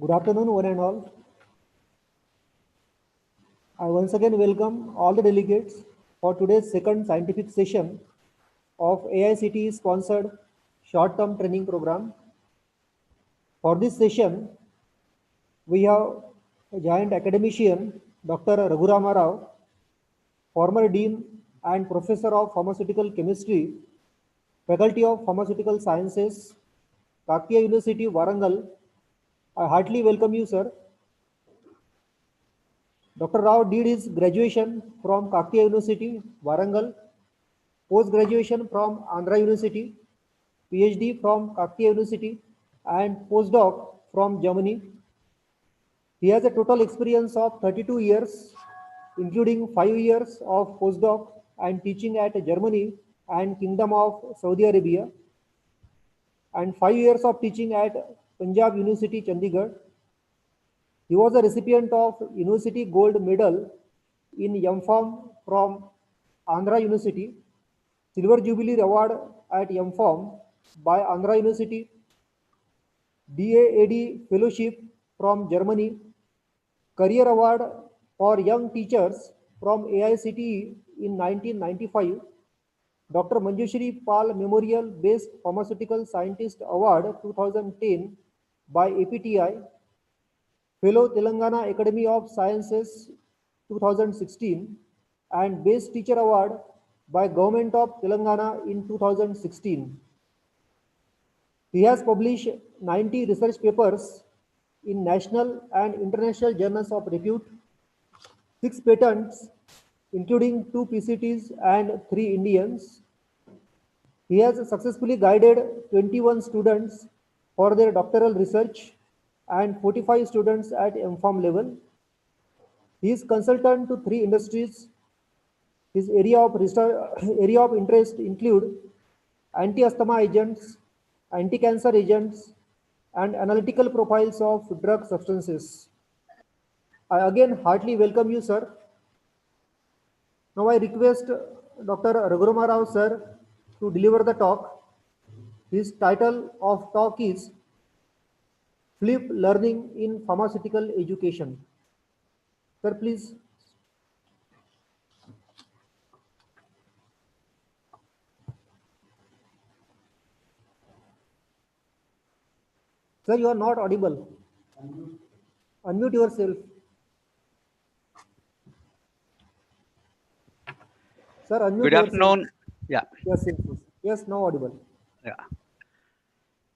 Good afternoon, one and all. I once again welcome all the delegates for today's second scientific session of AICTE sponsored short-term training program. For this session, we have a giant academician, Dr. Raghurama Rao, former Dean and Professor of Pharmaceutical Chemistry, Faculty of Pharmaceutical Sciences, Kakatiya University, Warangal. I heartily welcome you, sir. Dr. Rao did his graduation from Kakatiya University, Warangal, post-graduation from Andhra University, PhD from Kakatiya University, and postdoc from Germany. He has a total experience of 32 years, including 5 years of postdoc and teaching at Germany and Kingdom of Saudi Arabia, and 5 years of teaching at Punjab University, Chandigarh. He was a recipient of University Gold Medal in MPharm from Andhra University, Silver Jubilee Award at MPharm by Andhra University, DAAD Fellowship from Germany, Career Award for Young Teachers from AICTE in 1995, Dr. Manjushri Pal Memorial Based Pharmaceutical Scientist Award 2010 by APTI, Fellow Telangana Academy of Sciences 2016, and Best Teacher Award by Government of Telangana in 2016. He has published 90 research papers in national and international journals of repute, 6 patents, including 2 PCTs and 3 Indians. He has successfully guided 21 students for their doctoral research and 45 students at MPharm level. He is consultant to 3 industries. His area of interest include anti-asthma agents, anti-cancer agents, and analytical profiles of drug substances. I again heartily welcome you, sir. Now I request Dr. Raghurama Rao, sir, to deliver the talk. His title of talk is Flip Learning in Pharmaceutical Education. Sir, please. Sir, you are not audible. Unmute yourself. Sir, unmute Good afternoon. Yourself. Yeah. Yes, now audible. Yeah.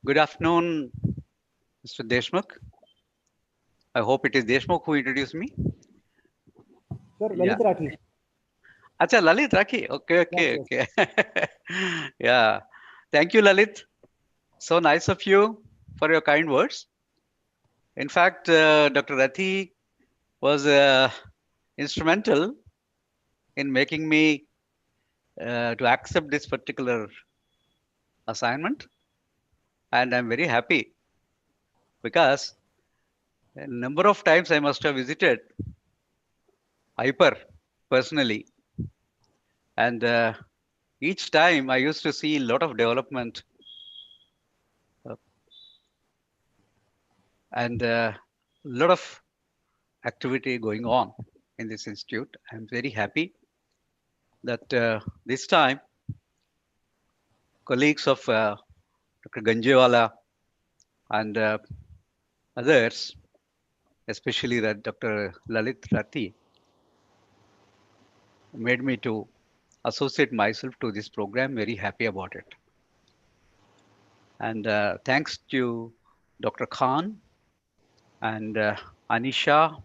Good afternoon, Mr. Deshmukh. I hope it is Deshmukh who introduced me. Sir, Lalit Rathi. Acha, Lalit Rathi. Okay. Yes. Yeah. Thank you, Lalit. So nice of you for your kind words. In fact, Dr. Rathi was instrumental in making me to accept this particular assignment. And I'm very happy because a number of times I must have visited IPER personally. And each time I used to see a lot of development and a lot of activity going on in this institute. I'm very happy that this time colleagues of Dr. Ganjewala and others, especially that Dr. Lalit Rathi, made me to associate myself to this program. Very happy about it. And thanks to Dr. Khan and Anisha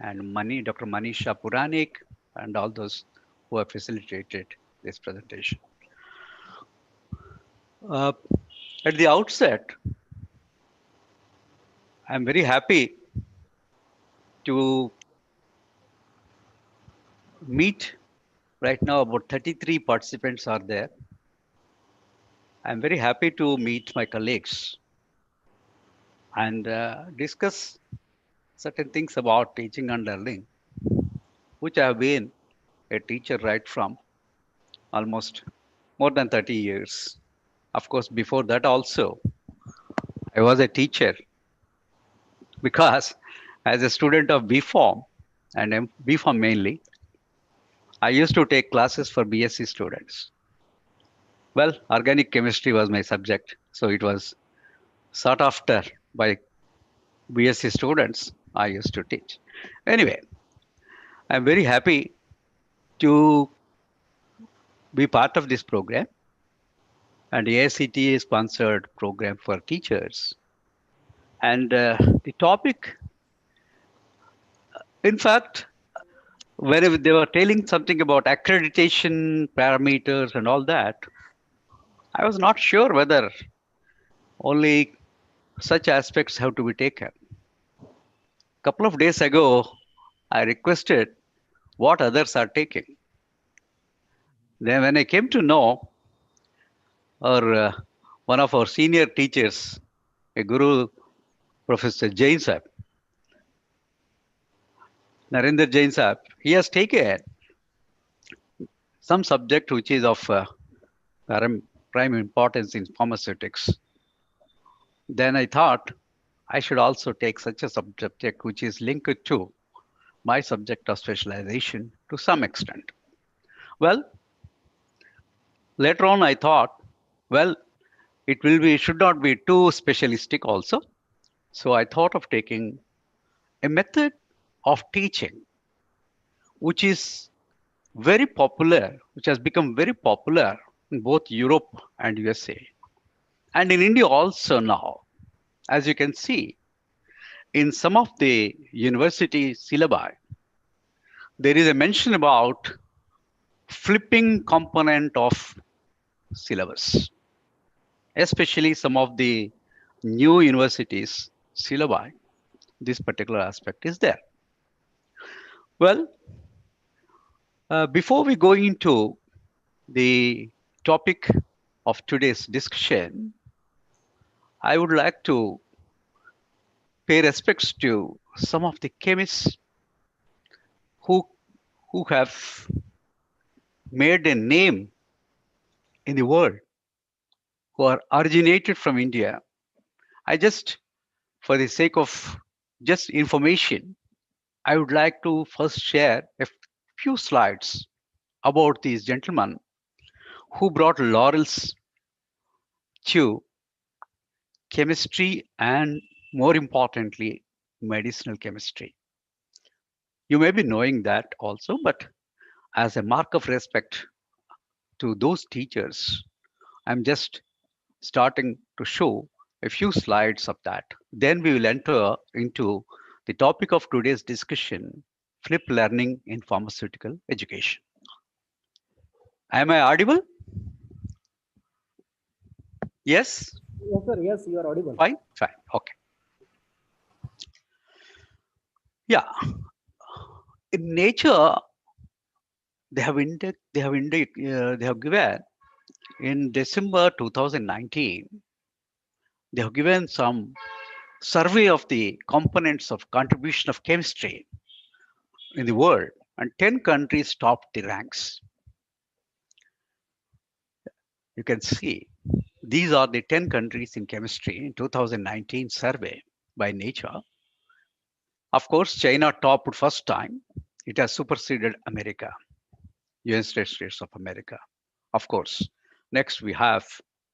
and Dr. Manisha Puranik and all those who have facilitated this presentation. At the outset, I'm very happy to meet right now about 33 participants are there. I'm very happy to meet my colleagues and discuss certain things about teaching and learning, which I have been a teacher right from almost more than 30 years. Of course, before that also, I was a teacher because as a student of B.Pharm and B.Pharm mainly, I used to take classes for BSc students. Well, organic chemistry was my subject, so it was sought after by BSc students I used to teach. Anyway, I'm very happy to be part of this program, and AICTE sponsored program for teachers. And the topic, in fact, whenever they were telling something about accreditation parameters and all that, I was not sure whether only such aspects have to be taken. A couple of days ago, I requested what others are taking. Then when I came to know, or one of our senior teachers, a guru, Professor Jain Sahib, Narendra Jain Sahib, he has taken some subject which is of prime importance in pharmaceutics. Then I thought I should also take such a subject which is linked to my subject of specialization to some extent. Well, later on I thought, well, it should not be too specialistic also. So I thought of taking a method of teaching which is very popular, which has become very popular in both Europe and USA. And in India also now, as you can see, in some of the university syllabi, there is a mention about flipping component of syllabus, especially some of the new universities syllabi. This particular aspect is there. Well, before we go into the topic of today's discussion, I would like to pay respects to some of the chemists who have made a name in the world, who are originated from India. I just, for the sake of just information, I would like to first share a few slides about these gentlemen who brought laurels to chemistry and, more importantly, medicinal chemistry. You may be knowing that also, but as a mark of respect to those teachers, I'm just starting to show a few slides of that. Then we will enter into the topic of today's discussion, flip learning in pharmaceutical education. Am I audible? Yes? Yes, sir. Yes, you are audible. Fine? Fine. Okay. Yeah. In nature, they have given in December 2019, they have given some survey of the components of contribution of chemistry in the world, and 10 countries topped the ranks. You can see these are the 10 countries in chemistry in 2019 survey by Nature. Of course, China topped first time. It has superseded America, United States of America. Of course, next we have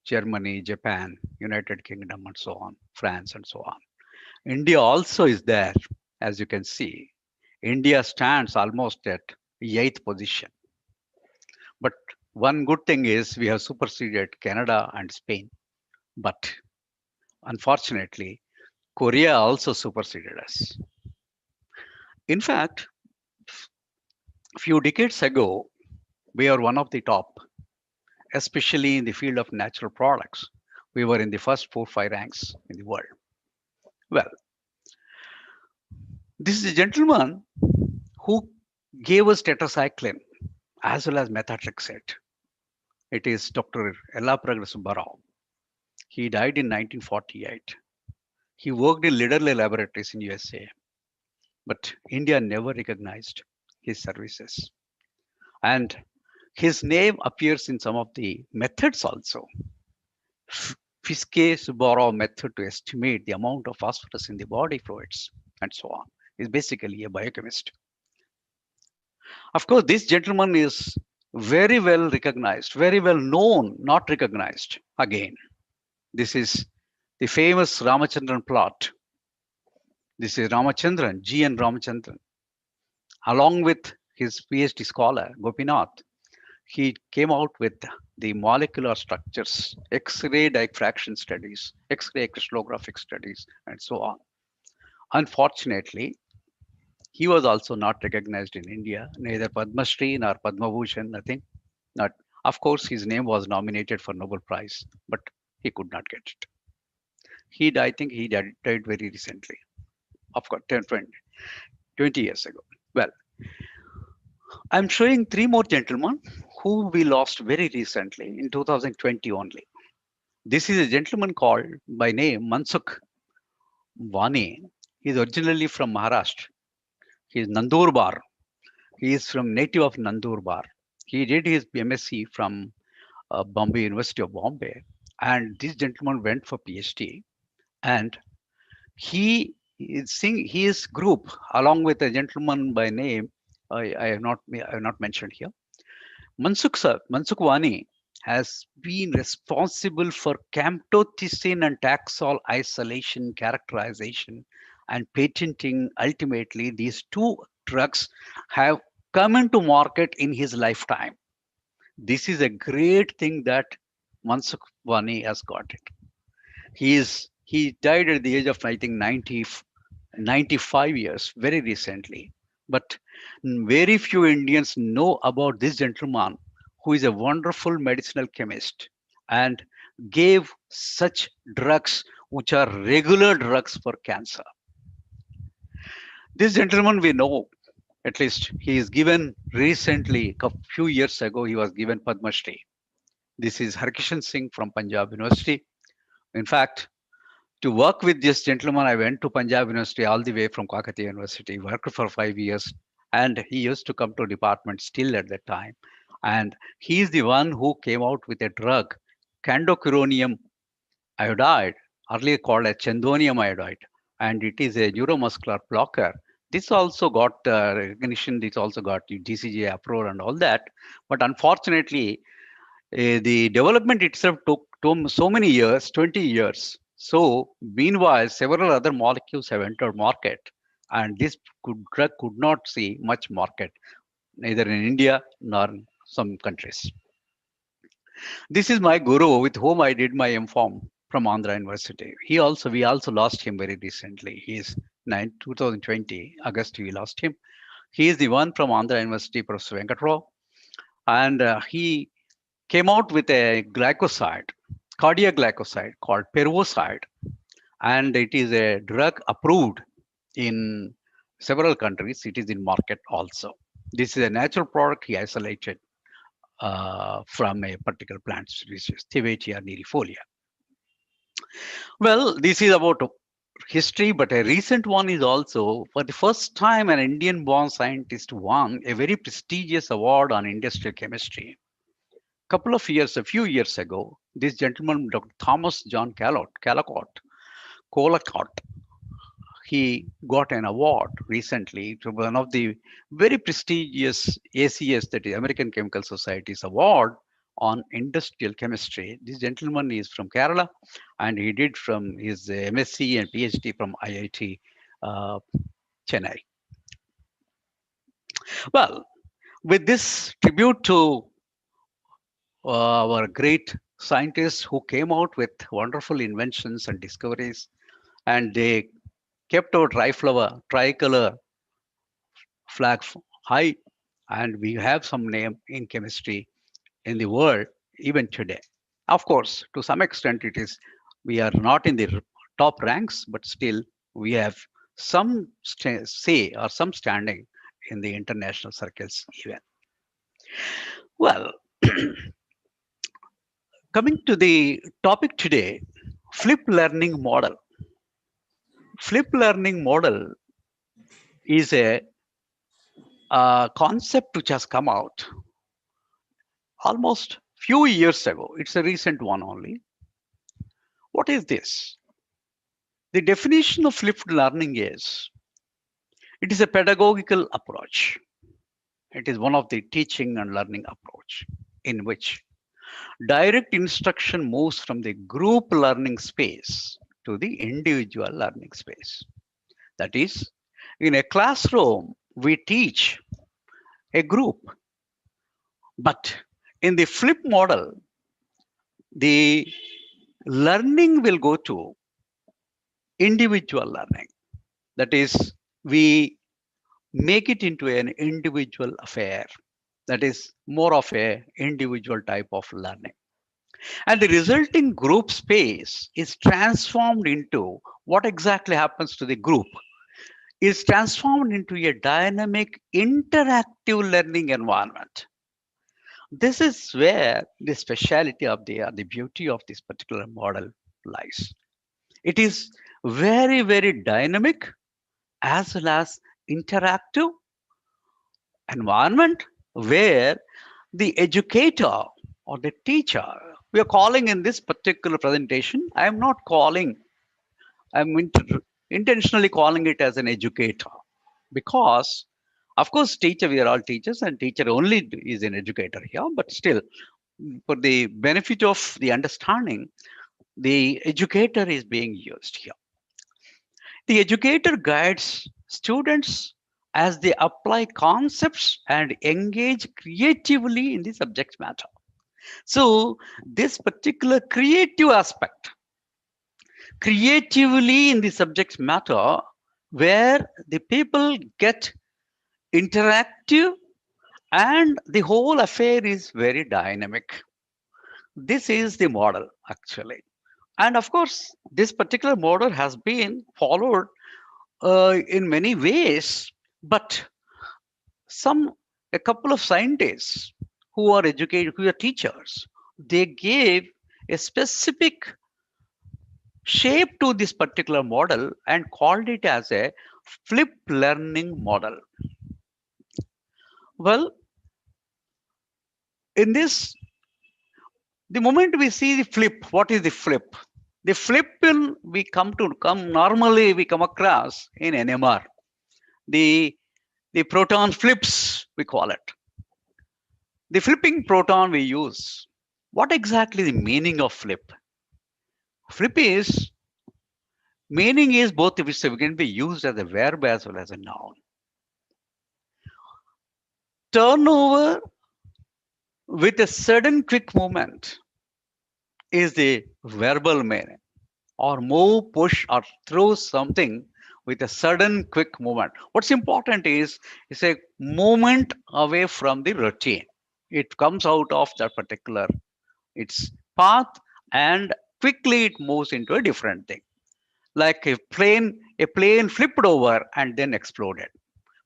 Germany, Japan, United Kingdom, and so on, France, and so on. India also is there, as you can see. India stands almost at 8th position. But one good thing is we have superseded Canada and Spain. But unfortunately, Korea also superseded us. In fact, a few decades ago, we are one of the top, especially in the field of natural products. We were in the first 4-5 ranks in the world. Well, this is a gentleman who gave us tetracycline as well as methotrexate. It is Dr. Yellapuragada Subbarao. He died in 1948. He worked in Liderle laboratories in USA, but India never recognized his services. And His name appears in some of the methods also. Fiske-Subaroff method to estimate the amount of phosphorus in the body fluids and so on. He's basically a biochemist. Of course, this gentleman is very well recognized, very well known, not recognized. Again, this is the famous Ramachandran plot. This is Ramachandran, G.N. Ramachandran, along with his PhD scholar, Gopinath. He came out with the molecular structures, X-ray diffraction studies, X-ray crystallographic studies, and so on. Unfortunately, he was also not recognized in India, neither Padma Shri nor Padma Bhushan, nothing. Not, of course, his name was nominated for Nobel Prize, but he could not get it. I think he died very recently, of course, 10, 20 years ago. Well, I'm showing three more gentlemen who we lost very recently in 2020 only. This is a gentleman called by name Mansukh Vani. He is originally from Maharashtra. He is Nandurbar. He is from native of Nandurbar. He did his MSc from Bombay University of Bombay, and this gentleman went for PhD. And his group, along with a gentleman by name I have not mentioned here, Mansukh Vani has been responsible for camptothecin and Taxol isolation, characterization, and patenting. Ultimately, these two drugs have come into market in his lifetime. This is a great thing that Mansukh Vani has got it. He died at the age of, I think, 95 years, very recently. But very few Indians know about this gentleman who is a wonderful medicinal chemist and gave such drugs which are regular drugs for cancer. This gentleman we know, at least he is given recently, a few years ago, he was given Padma Shri. This is HARKISHAN Singh from Punjab University. In fact, to work with this gentleman, I went to Punjab University all the way from Kakatiya University, worked for 5 years, and he used to come to department still at that time. And he is the one who came out with a drug, candocuronium iodide, earlier called as chendonium iodide, and it is a neuromuscular blocker. This also got recognition, this also got DCGI approval and all that. But unfortunately, the development itself took so many years, 20 years. So meanwhile, several other molecules have entered market, and this drug could not see much market, neither in India nor in some countries. This is my guru with whom I did my MPharm from Andhra University. We also lost him very recently. He is 2020, August, we lost him. He is the one from Andhra University, Professor Venkatrao, and he came out with a glycoside, cardiac glycoside called pervoside, and it is a drug approved in several countries. It is in market also. This is a natural product he isolated from a particular plant, which is Thievetia nerifolia. Well, this is about history, but a recent one is also, for the first time, an Indian-born scientist won a very prestigious award on industrial chemistry. A few years ago, this gentleman, Dr. Thomas John Callacott, he got an award recently to one of the very prestigious ACS, that is American Chemical Society's award on industrial chemistry. This gentleman is from Kerala, and he did from his MSc and PhD from IIT Chennai. Well, with this tribute to our great scientists who came out with wonderful inventions and discoveries, and they kept our tricolor flag high, and we have some name in chemistry in the world even today. Of course, to some extent, we are not in the top ranks, but still we have some say or some standing in the international circles even. Well, coming to the topic today, flipped learning model. Flipped learning model is a concept which has come out almost few years ago. It's a recent one only. What is this? The definition of flipped learning is, it is a pedagogical approach. It is one of the teaching and learning approach in which direct instruction moves from the group learning space to the individual learning space. That is, in a classroom, we teach a group, but in the flip model, the learning will go to individual learning. That is, we make it into an individual affair. That is more of a individual type of learning. And the resulting group space is transformed into what exactly happens to the group is transformed into a dynamic interactive learning environment. This is where the speciality of the beauty of this particular model lies. It is very, very dynamic as well as interactive environment where the educator or the teacher, we are calling in this particular presentation, I am not calling, I'm intentionally calling it as an educator because, of course, teacher, we are all teachers and teacher only is an educator here, but still, for the benefit of the understanding, the educator is being used here. The educator guides students as they apply concepts and engage creatively in the subject matter. So this particular creative aspect, creatively in the subject matter, where the people get interactive and the whole affair is very dynamic. This is the model actually. And of course, this particular model has been followed in many ways, but a couple of scientists who are educated, who are teachers, they gave a specific shape to this particular model and called it as a flip learning model. Well, in this, the moment we see the flip, what is the flip? The flip we come normally we come across in NMR. The proton flips, we call it. The flipping proton we use. What exactly the meaning of flip? Flip is, meaning is both which can be used as a verb as well as a noun. Turnover with a sudden quick movement is the verbal meaning, or move, push, or throw something with a sudden quick movement. What's important is it's a movement away from the routine. It comes out of that particular its path and quickly it moves into a different thing. Like a plane flipped over and then exploded.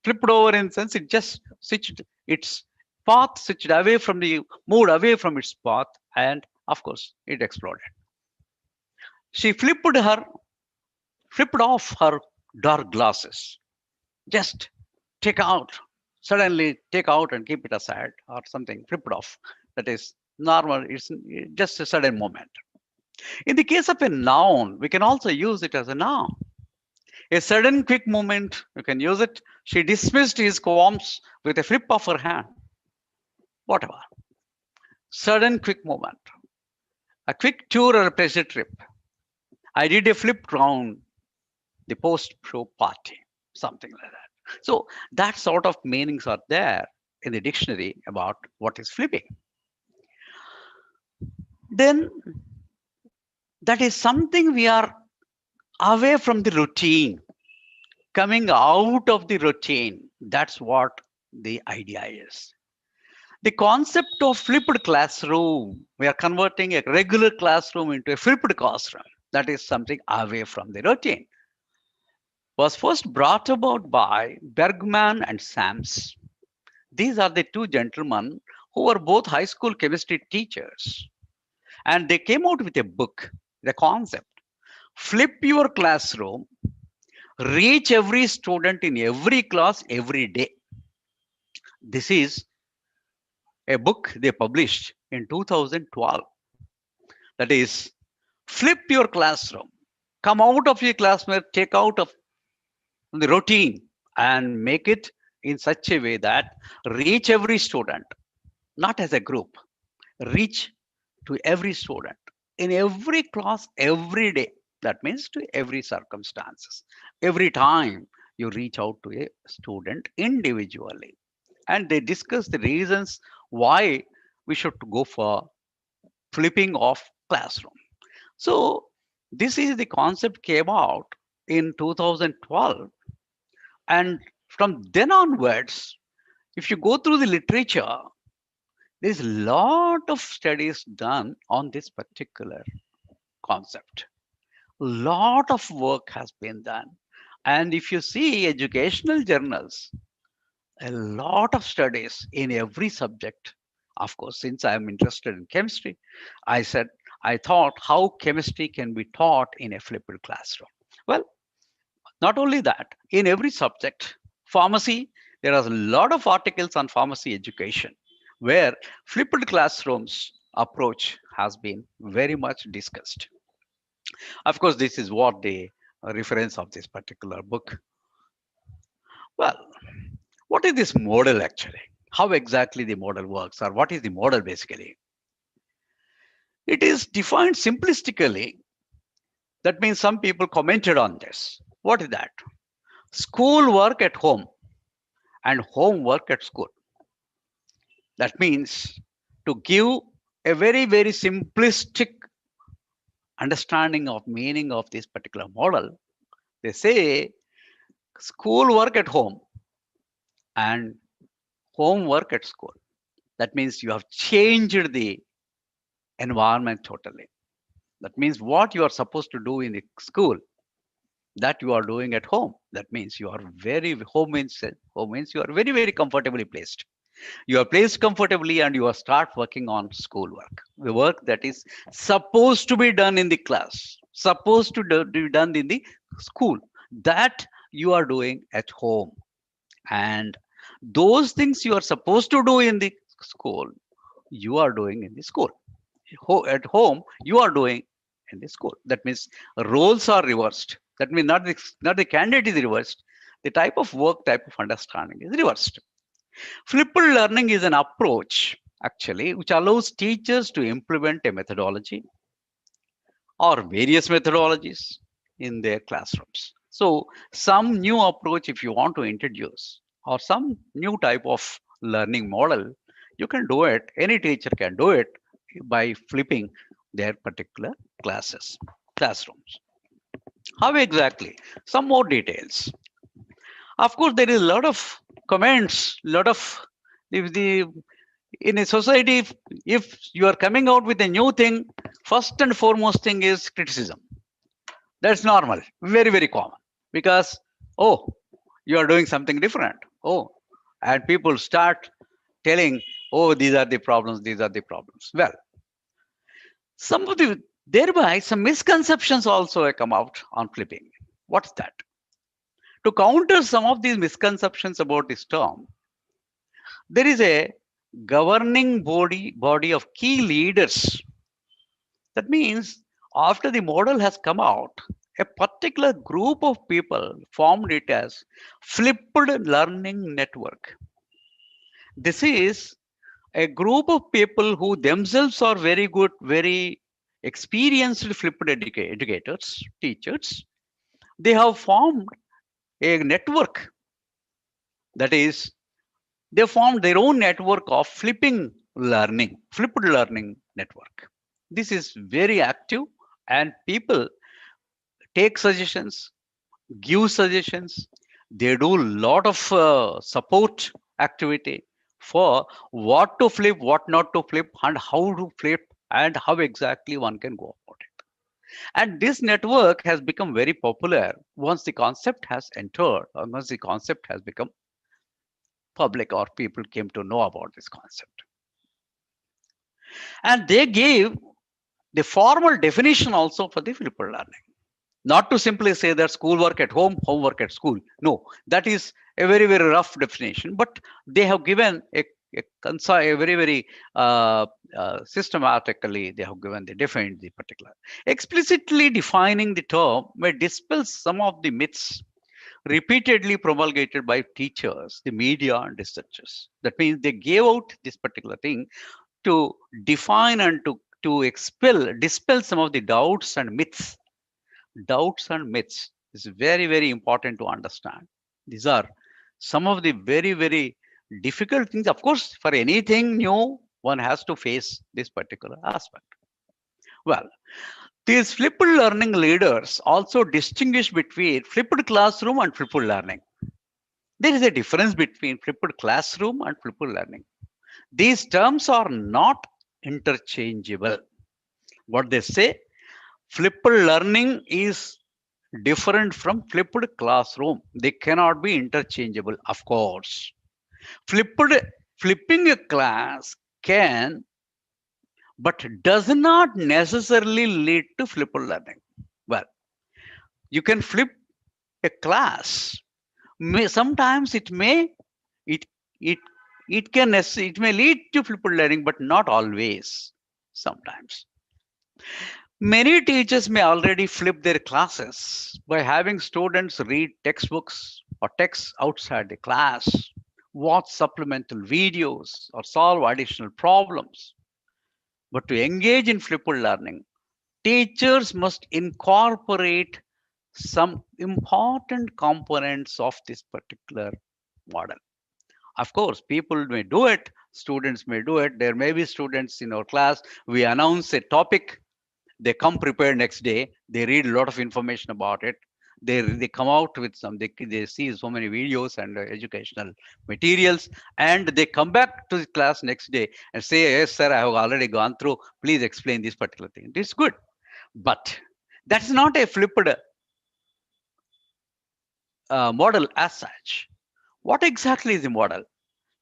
Flipped over in the sense it just switched its path, moved away from its path, and of course it exploded. She flipped off her dark glasses. Just suddenly take out and keep it aside or something, flip it off. That is normal, it's just a sudden moment. In the case of a noun, we can also use it as a noun. A sudden quick movement, you can use it. She dismissed his qualms with a flip of her hand. Whatever. Sudden quick movement. A quick tour or a pleasure trip. I did a flip round the post-show party, something like that. So that sort of meanings are there in the dictionary about what is flipping. Then that is something we are away from the routine, coming out of the routine. That's what the idea is. The concept of flipped classroom, we are converting a regular classroom into a flipped classroom. That is something away from the routine. Was first brought about by Bergman and Sams. These are the two gentlemen who were both high school chemistry teachers. And they came out with a book, the concept. Flip your classroom, reach every student in every class every day. This is a book they published in 2012. That is, flip your classroom. Come out of your classroom, take out of the routine and make it in such a way that reach every student, not as a group, reach to every student in every class every day. That means to every circumstances. Every time you reach out to a student individually and they discuss the reasons why we should go for flipping of classroom. So this is the concept came out in 2012, and from then onwards, if you go through the literature, there's a lot of studies done on this particular concept. A lot of work has been done. And if you see educational journals, a lot of studies in every subject. Of course, since I'm interested in chemistry, I thought how chemistry can be taught in a flipped classroom. Well, not only that, in every subject, pharmacy, there are a lot of articles on pharmacy education where flipped classrooms approach has been very much discussed. Of course, this is what the reference of this particular book. Well, what is this model actually? How exactly the model works, or what is the model basically? It is defined simplistically. That means some people commented on this. What is that? School work at home and homework at school. That means to give a very, very simplistic understanding of meaning of this particular model, they say school work at home and homework at school. That means you have changed the environment totally. That means what you are supposed to do in the school, that you are doing at home. That means you are very home means you are very, very comfortably placed. You are placed comfortably and you are start working on schoolwork, the work that is supposed to be done in the class, supposed to be done in the school, that you are doing at home. And those things you are supposed to do in the school, you are doing in the school. At home, you are doing in the school. That means roles are reversed. That means not the candidate is reversed. The type of work, type of understanding is reversed. Flipped learning is an approach actually which allows teachers to implement a methodology or various methodologies in their classrooms. So some new approach if you want to introduce or some new type of learning model, you can do it. Any teacher can do it by flipping their particular classrooms. How exactly? Some more details. Of course, there is a lot of comments, lot of the in a society, if you are coming out with a new thing, first and foremost thing is criticism. That's normal, very, very common. Because, oh, you are doing something different. Oh, and people start telling, oh, these are the problems, these are the problems. Well, some of the thereby some misconceptions also come out on flipping. What's that? To counter some of these misconceptions about this term, there is a governing body of key leaders. That means after the model has come out, a particular group of people formed it as flipped learning network. This is a group of people who themselves are very good, very experienced flipped educators, teachers. They have formed a network. That is, they formed their own network of flipped learning network. This is very active and people take suggestions, give suggestions. They do a lot of support activity for what to flip, what not to flip, and how to flip, and how exactly one can go about it. And this network has become very popular once the concept has entered, or once the concept has become public or people came to know about this concept. And they gave the formal definition also for the flipped learning. Not to simply say that schoolwork at home, homework at school. No, that is a very, very rough definition, but they have given a very systematically they have given, they defined the particular. Explicitly defining the term may dispel some of the myths repeatedly promulgated by teachers, the media, and researchers. That means they gave out this particular thing to define and to dispel some of the doubts and myths. Doubts and myths is very important to understand. These are some of the very difficult things. Of course, for anything new, one has to face this particular aspect. Well, these flipped learning leaders also distinguish between flipped classroom and flipped learning. There is a difference between flipped classroom and flipped learning. These terms are not interchangeable. What they say, flipped learning is different from flipped classroom. They cannot be interchangeable, of course. Flipping a class can, but does not necessarily lead to flipped learning. Well, you can flip a class. Sometimes it may it it it may lead to flipped learning, but not always. Sometimes many teachers may already flip their classes by having students read textbooks or texts outside the class, watch supplemental videos, or solve additional problems. But to engage in flipped learning, teachers must incorporate some important components of this particular model. Of course, people may do it, students may do it. There may be students in our class, we announce a topic, they come prepared next day, they read a lot of information about it. They come out with they see so many videos and educational materials, and they come back to the class next day and say, yes, sir, I have already gone through. Please explain this particular thing. This is good. But that's not a flipped model as such. What exactly is the model?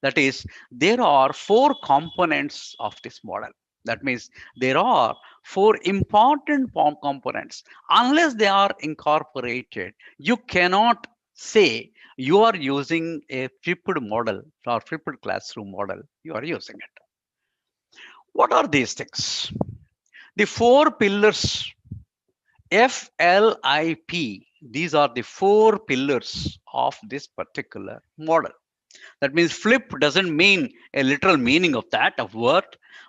That is, there are 4 components of this model. That means there are 4 important components. Unless they are incorporated, you cannot say you are using a flipped model or flipped classroom model. You are using it. What are these things? The 4 pillars, FLIP, these are the 4 pillars of this particular model. That means flip doesn't mean a literal meaning of that of word,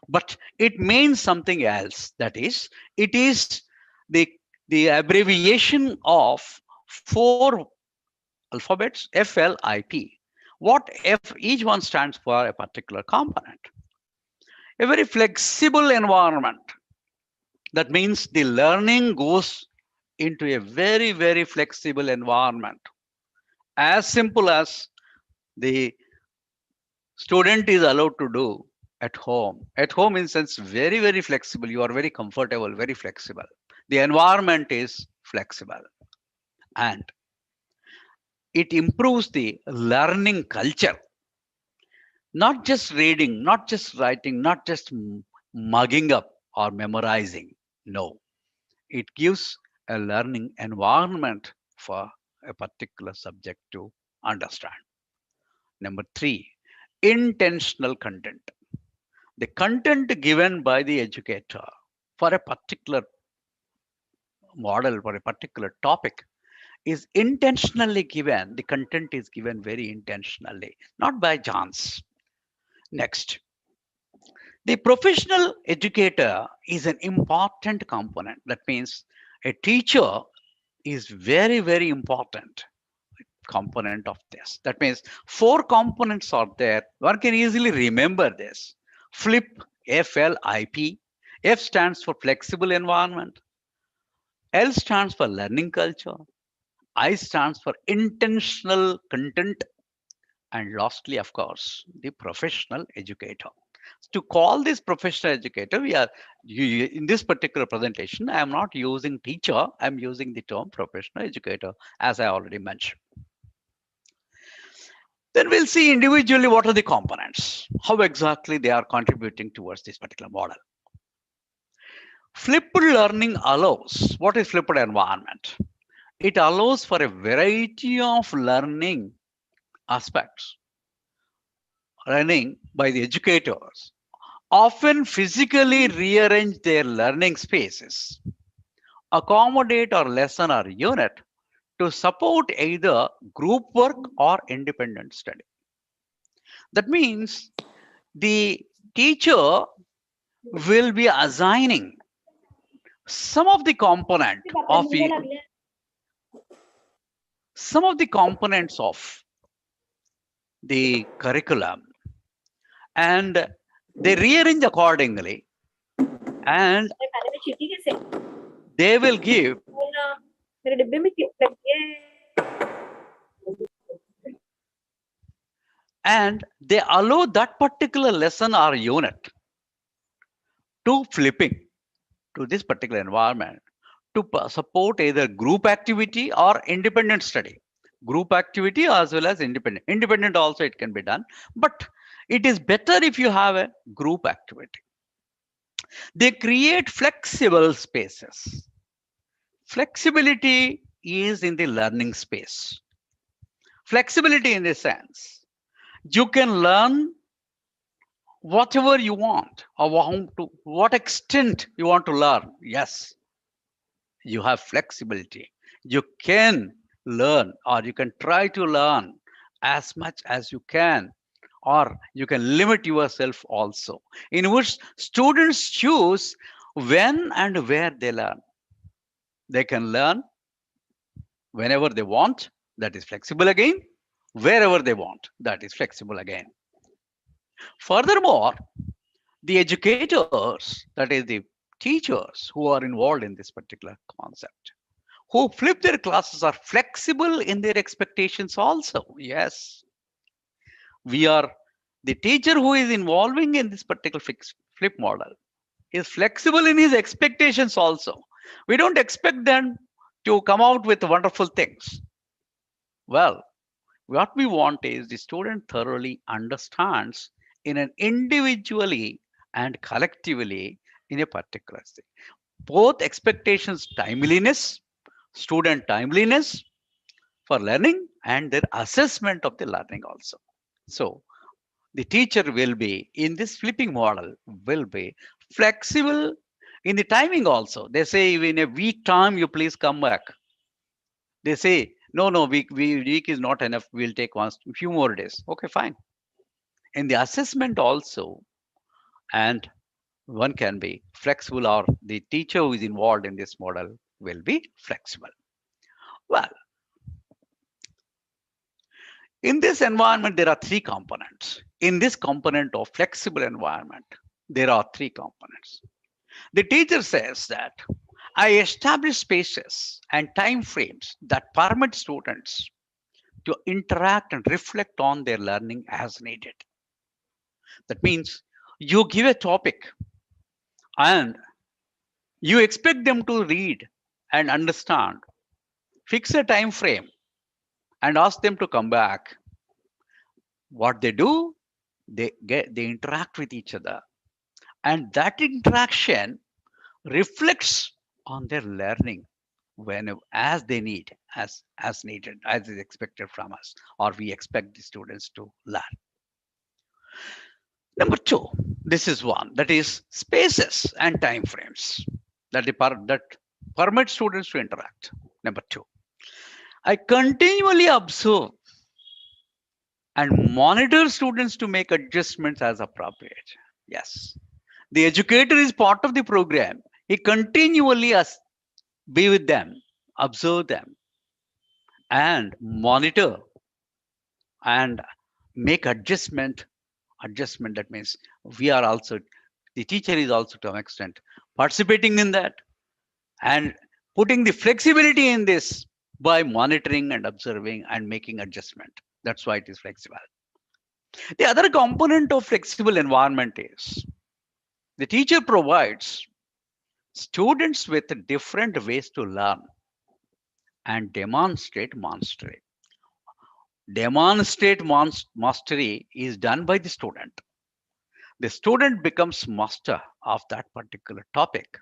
but it means something else. That is, it is the abbreviation of 4 alphabets, FLIP. What F, each one stands for a particular component. A very flexible environment. That means the learning goes into a very flexible environment. As simple as the student is allowed to do at home. At home, in sense, very flexible. You are very comfortable, very flexible. The environment is flexible, and it improves the learning culture. Not just reading, not just writing, not just mugging up or memorizing. No, it gives a learning environment for a particular subject to understand. Number 3, intentional content. The content given by the educator for a particular model, for a particular topic, is intentionally given. The content is given very intentionally, not by chance. Next, the professional educator is an important component. That means a teacher is very important component of this. That means 4 components are there. One can easily remember this. Flip, FLIP. F stands for flexible environment. L stands for learning culture. I stands for intentional content. And lastly, of course, the professional educator. To call this professional educator, we are in this particular presentation, I am not using teacher, I'm using the term professional educator, as I already mentioned. Then we'll see individually what are the components, how exactly they are contributing towards this particular model. Flipped learning allows, what is flipped environment? It allows for a variety of learning aspects. running by the educators often physically rearrange their learning spaces, accommodate or lessen our unit to support either group work or independent study. That means the teacher will be assigning some of the component of some of the components of the curriculum, and they rearrange accordingly, and they will give and they allow that particular lesson or unit to flipping to this particular environment to support either group activity or independent study. Group activity as well as independent. Independent also it can be done, but it is better if you have a group activity. They create flexible spaces. Flexibility is in the learning space. Flexibility in the sense you can learn whatever you want or to what extent you want to learn. Yes, you have flexibility. You can learn or you can try to learn as much as you can, or you can limit yourself also, in which students choose when and where they learn. They can learn whenever they want, that is flexible again, wherever they want, that is flexible again. Furthermore, the educators, that is the teachers who are involved in this particular concept, who flip their classes, are flexible in their expectations also. Yes, we are the teacher who is involving in this particular flip model is flexible in his expectations also. We don't expect them to come out with wonderful things. Well, what we want is the student thoroughly understands in an individually and collectively in a particular thing. Both expectations, timeliness, student timeliness for learning, and their assessment of the learning also. So the teacher will be in this flipping model will be flexible in the timing also. They say in a week time you please come back. They say no, week is not enough, we'll take one few more days. Okay, fine. In the assessment also, and one can be flexible, or the teacher who is involved in this model will be flexible. Well, in this environment, there are three components. In this component of flexible environment, there are three components. The teacher says that I establish spaces and time frames that permit students to interact and reflect on their learning as needed. That means you give a topic and you expect them to read and understand, fix a time frame and ask them to come back. What they do, they interact with each other, and that interaction reflects on their learning when as they need, as needed, as is expected from us, or we expect the students to learn. Number two, this is one, that is spaces and time frames that permit students to interact. Number two, I continually observe and monitor students to make adjustments as appropriate. Yes, the educator is part of the program. He continually be with them, observe them, and monitor and make adjustment. Adjustment, that means we are also, the teacher is also to an extent participating in that and putting the flexibility in this by monitoring and observing and making adjustment. That's why it is flexible. The other component of flexible environment is the teacher provides students with different ways to learn and demonstrate mastery. Demonstrate mastery is done by the student. The student becomes master of that particular topic,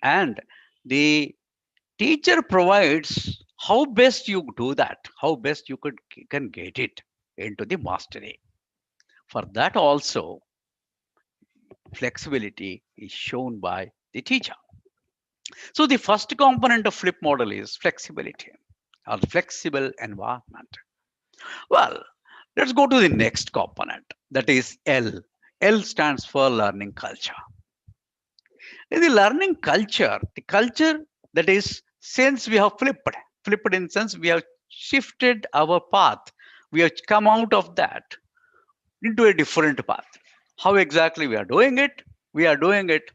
and the teacher provides how best you do that, how best you can get it into the mastery. For that also, flexibility is shown by the teacher. So the first component of flip model is flexibility or flexible environment. Well, let's go to the next component, that is L. L stands for learning culture. In the learning culture, the culture that is since we have flipped in sense we have shifted our path, we have come out of that into a different path. How exactly we are doing it? We are doing it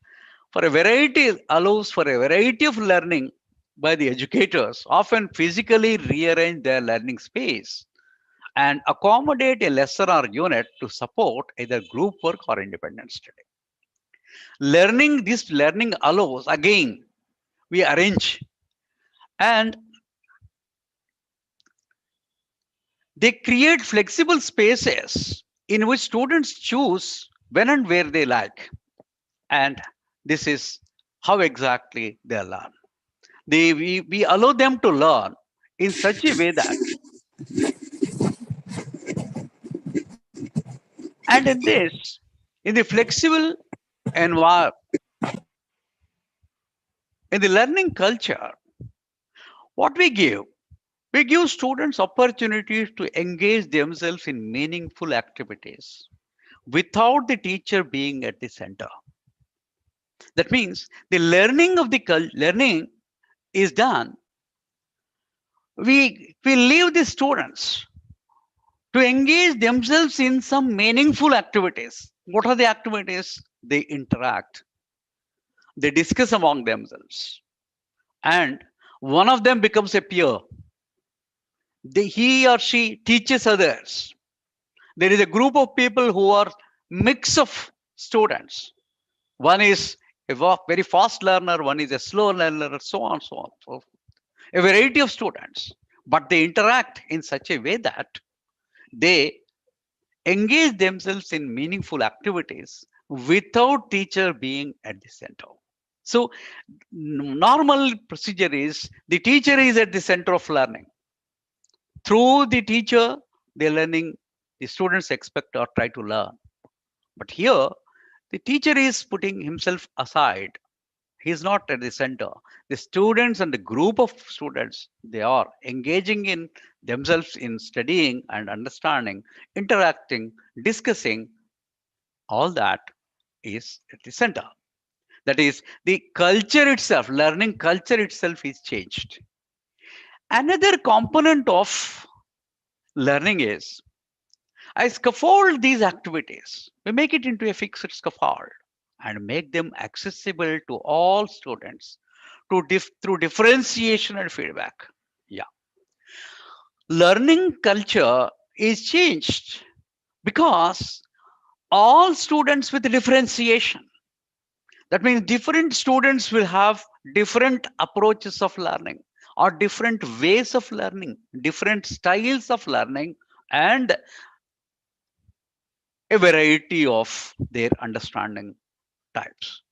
for a variety, allows for a variety of learning by the educators, often physically rearrange their learning space and accommodate a lesson or unit to support either group work or independent study. This learning allows, again, we arrange and they create flexible spaces in which students choose when and where they like. And this is how exactly they learn. We allow them to learn in such a way that, and in this, in the flexible environment, in the learning culture, what we give students opportunities to engage themselves in meaningful activities without the teacher being at the center. That means the learning of the learning is done. We leave the students to engage themselves in some meaningful activities. What are the activities? They interact, they discuss among themselves, and one of them becomes a peer. He or she teaches others. There is a group of people who are mix of students. One is a very fast learner, one is a slow learner, so on, so on. So a variety of students, but they interact in such a way that they engage themselves in meaningful activities without teacher being at the center. So normal procedure is the teacher is at the center of learning. Through the teacher, they're learning, the students expect or try to learn. But here, the teacher is putting himself aside. He is not at the center. The students and the group of students, they are engaging in themselves in studying and understanding, interacting, discussing. All that is at the center. That is, the culture itself, learning culture itself is changed. Another component of learning is I scaffold these activities. We make it into a fixed scaffold and make them accessible to all students through differentiation and feedback. Yeah. Learning culture is changed because all students with differentiation. That means different students will have different approaches of learning or different ways of learning, different styles of learning, and a variety of their understanding types.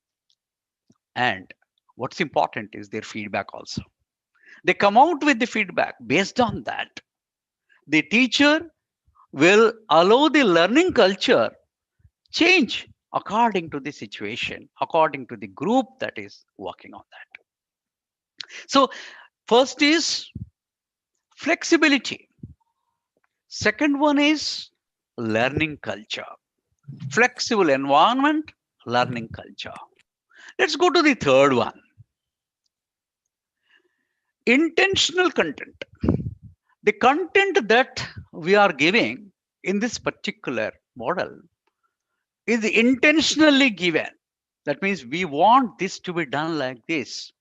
And what's important is their feedback also. They come out with the feedback. Based on that, the teacher will allow the learning culture change according to the situation, according to the group that is working on that. So first is flexibility. Second one is learning culture. Flexible environment, learning culture. Let's go to the third one. Intentional content. The content that we are giving in this particular model is intentionally given. That means we want this to be done like this.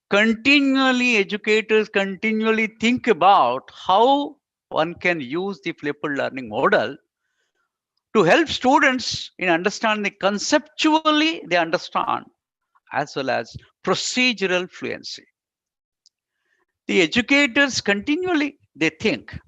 Continually, educators continually think about how one can use the flipped learning model to help students in understanding conceptually they understand as well as procedural fluency. The educators continually they think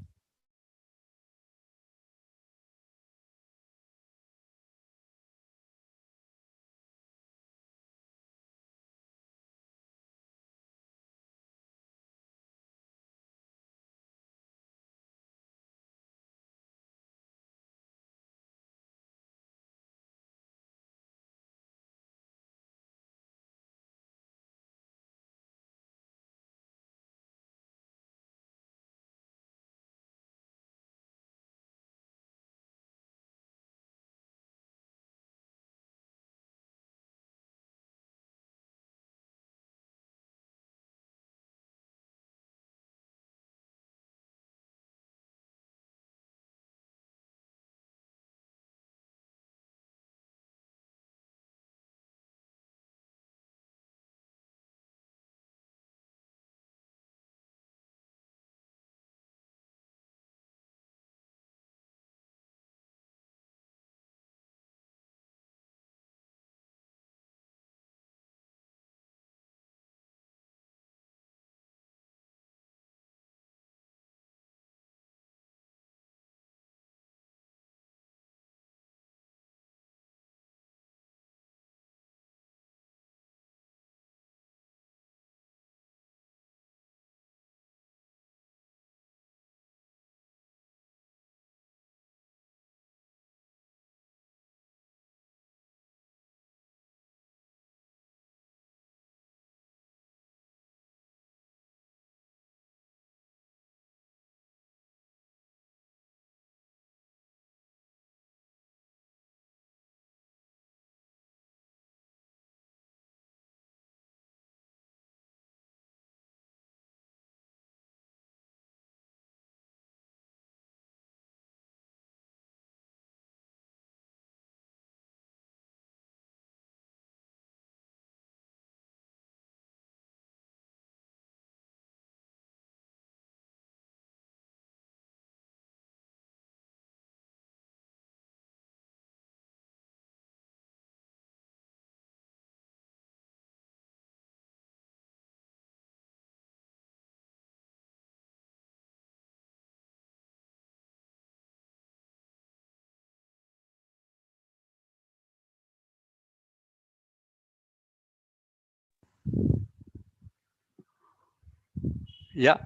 Yeah.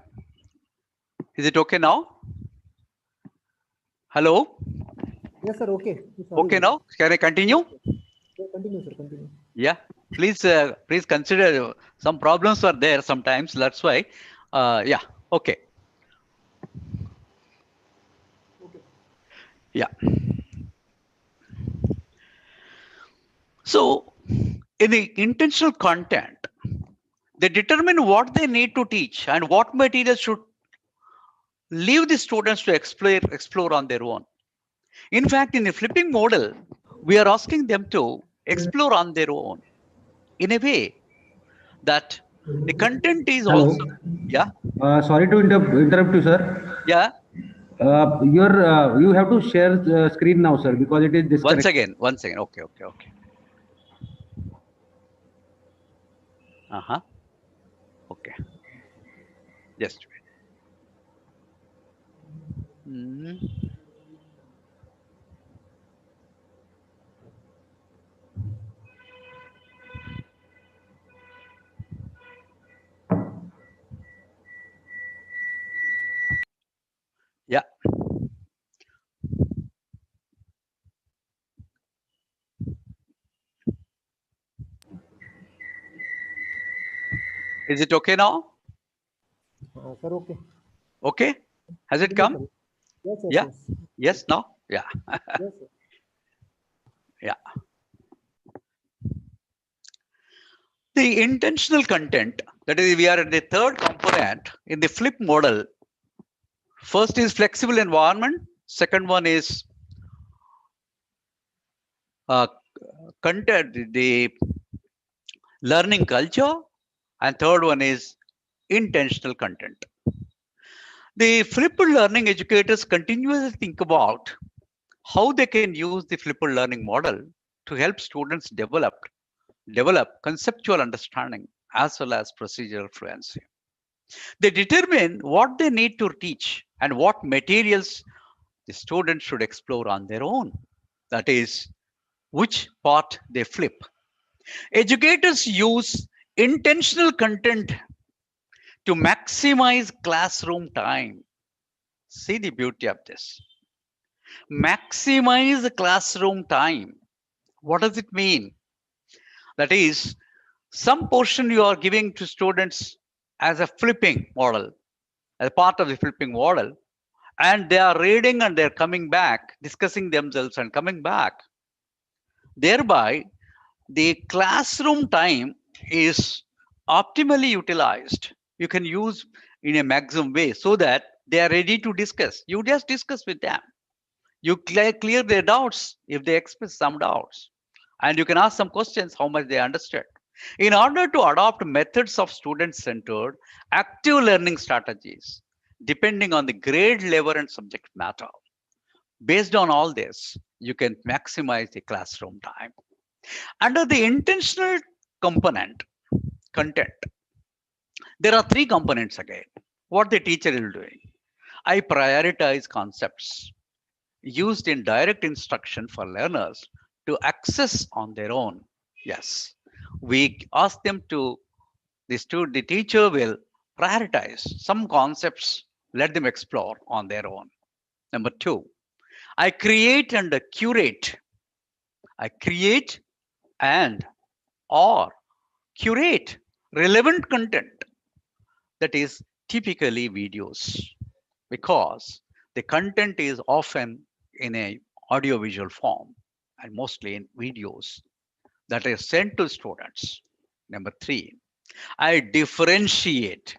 Is it okay now? Hello? Yes, sir. Okay. It's Okay audible. now? Can I continue? Yeah, continue, sir. Continue. Yeah. Please consider some problems are there sometimes. That's why. Yeah. Okay. Okay. Yeah. So in the intentional content, they determine what they need to teach and what material should leave the students to explore on their own. In fact, in the flipping model, we are asking them to explore on their own in a way that the content is also, Hello. yeah, Sorry to interrupt you, sir. yeah. You have to share the screen now, sir, because it is disconnected. Once again. Okay, okay, okay. Uh-huh. Okay. Just wait. Yeah. Is it okay now? Sir, okay. Okay. Has it Continue, come? sir. Yes, yes, Yeah. yes. Yes, now? Yeah. Yes, sir. Yeah. The intentional content, that is, we are at the third component in the flip model. First is flexible environment. Second one is uh, content, the learning culture. And third one is intentional content. The flipped learning educators continuously think about how they can use the flipped learning model to help students develop conceptual understanding as well as procedural fluency. They determine what they need to teach and what materials the students should explore on their own. That is, which part they flip. Educators use intentional content to maximize classroom time. See the beauty of this. Maximize the classroom time. What does it mean? That is, some portion you are giving to students as a flipping model, as part of the flipping model, and they are reading and they're coming back, discussing themselves and coming back. Thereby, the classroom time is optimally utilized. You can use in a maximum way so that they are ready to discuss. You just discuss with them. You clear their doubts if they express some doubts. And you can ask some questions how much they understood. In order to adopt methods of student-centered active learning strategies, depending on the grade level and subject matter. Based on all this, you can maximize the classroom time. Under the intentional component, content, there are three components again. What the teacher is doing. I prioritize concepts used in direct instruction for learners to access on their own. Yes, we ask them to, the teacher will prioritize some concepts, let them explore on their own. Number two, I create and curate. I create and or curate relevant content that is typically videos because the content is often in a audiovisual form and mostly in videos that is sent to students. Number three, I differentiate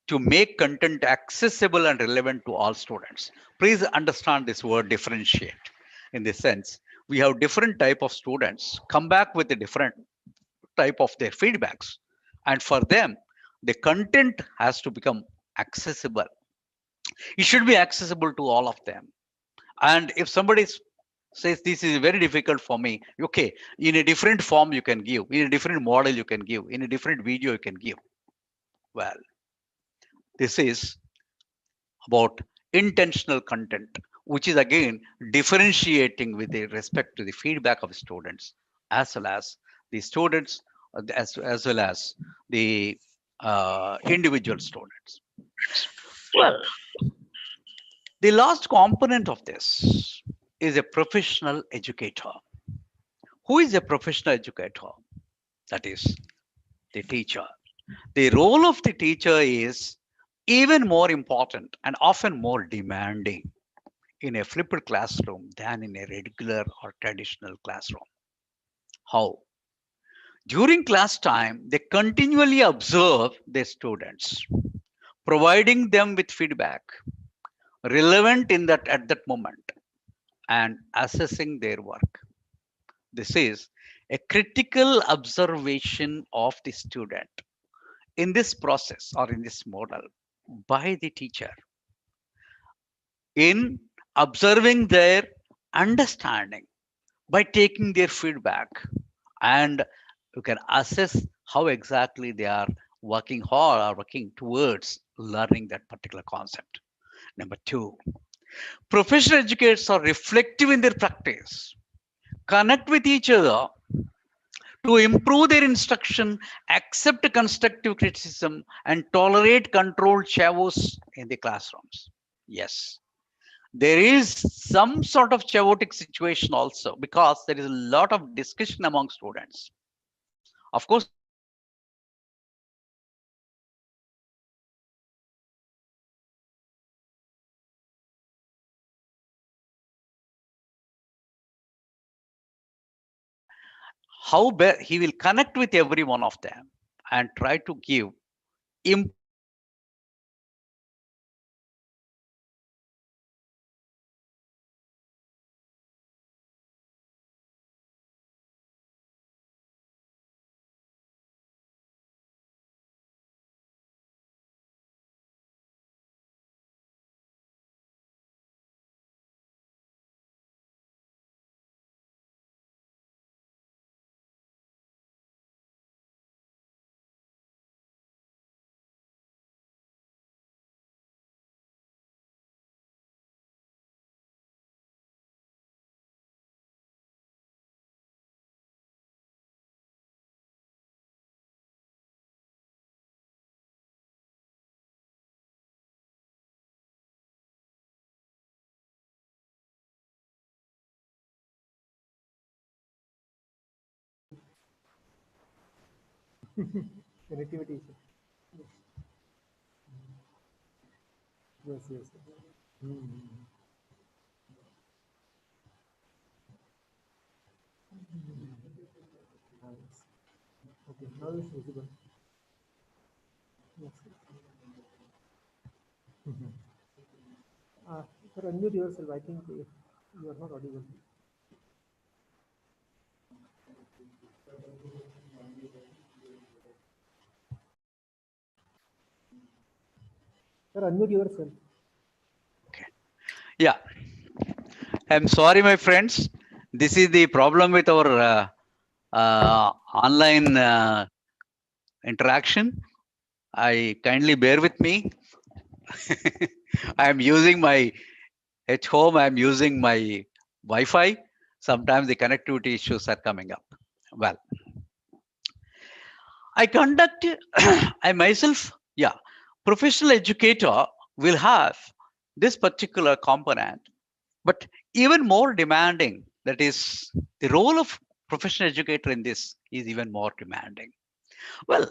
to make content accessible and relevant to all students. Please understand this word differentiate in the sense we have different type of students come back with a different type of their feedbacks. And for them, the content has to become accessible. It should be accessible to all of them. And if somebody says this is very difficult for me, okay, in a different form you can give, in a different model you can give, in a different video you can give. Well, this is about intentional content, which is again differentiating with respect to the feedback of students, as well as the students, as well as the individual students. Well, the last component of this is a professional educator. Who is a professional educator? That is the teacher. The role of the teacher is even more important and often more demanding in a flipped classroom than in a regular or traditional classroom. How? During class time, they continually observe their students, providing them with feedback relevant in that at that moment and assessing their work. This is a critical observation of the student in this process or in this model by the teacher in observing their understanding by taking their feedback, and you can assess how exactly they are working hard or working towards learning that particular concept. Number two, professional educators are reflective in their practice, connect with each other to improve their instruction, accept constructive criticism, and tolerate controlled chaos in the classrooms. Yes, there is some sort of chaotic situation also because there is a lot of discussion among students. Of course, there is a how he will connect with every one of them and try to give Connectivity issue. Yes, yes. Nice. Okay, now it's visible. Yes. Sir, unmute yourself. I think you are not audible. Sir, unmute yourself. okay. Yeah, I'm sorry, my friends. This is the problem with our online interaction. I kindly bear with me. I'm using my at home. I'm using my Wi-Fi. Sometimes the connectivity issues are coming up. Well, I conduct. I myself, yeah, professional educator will have this particular component, but even more demanding. That is the role of professional educator in this is even more demanding. Well,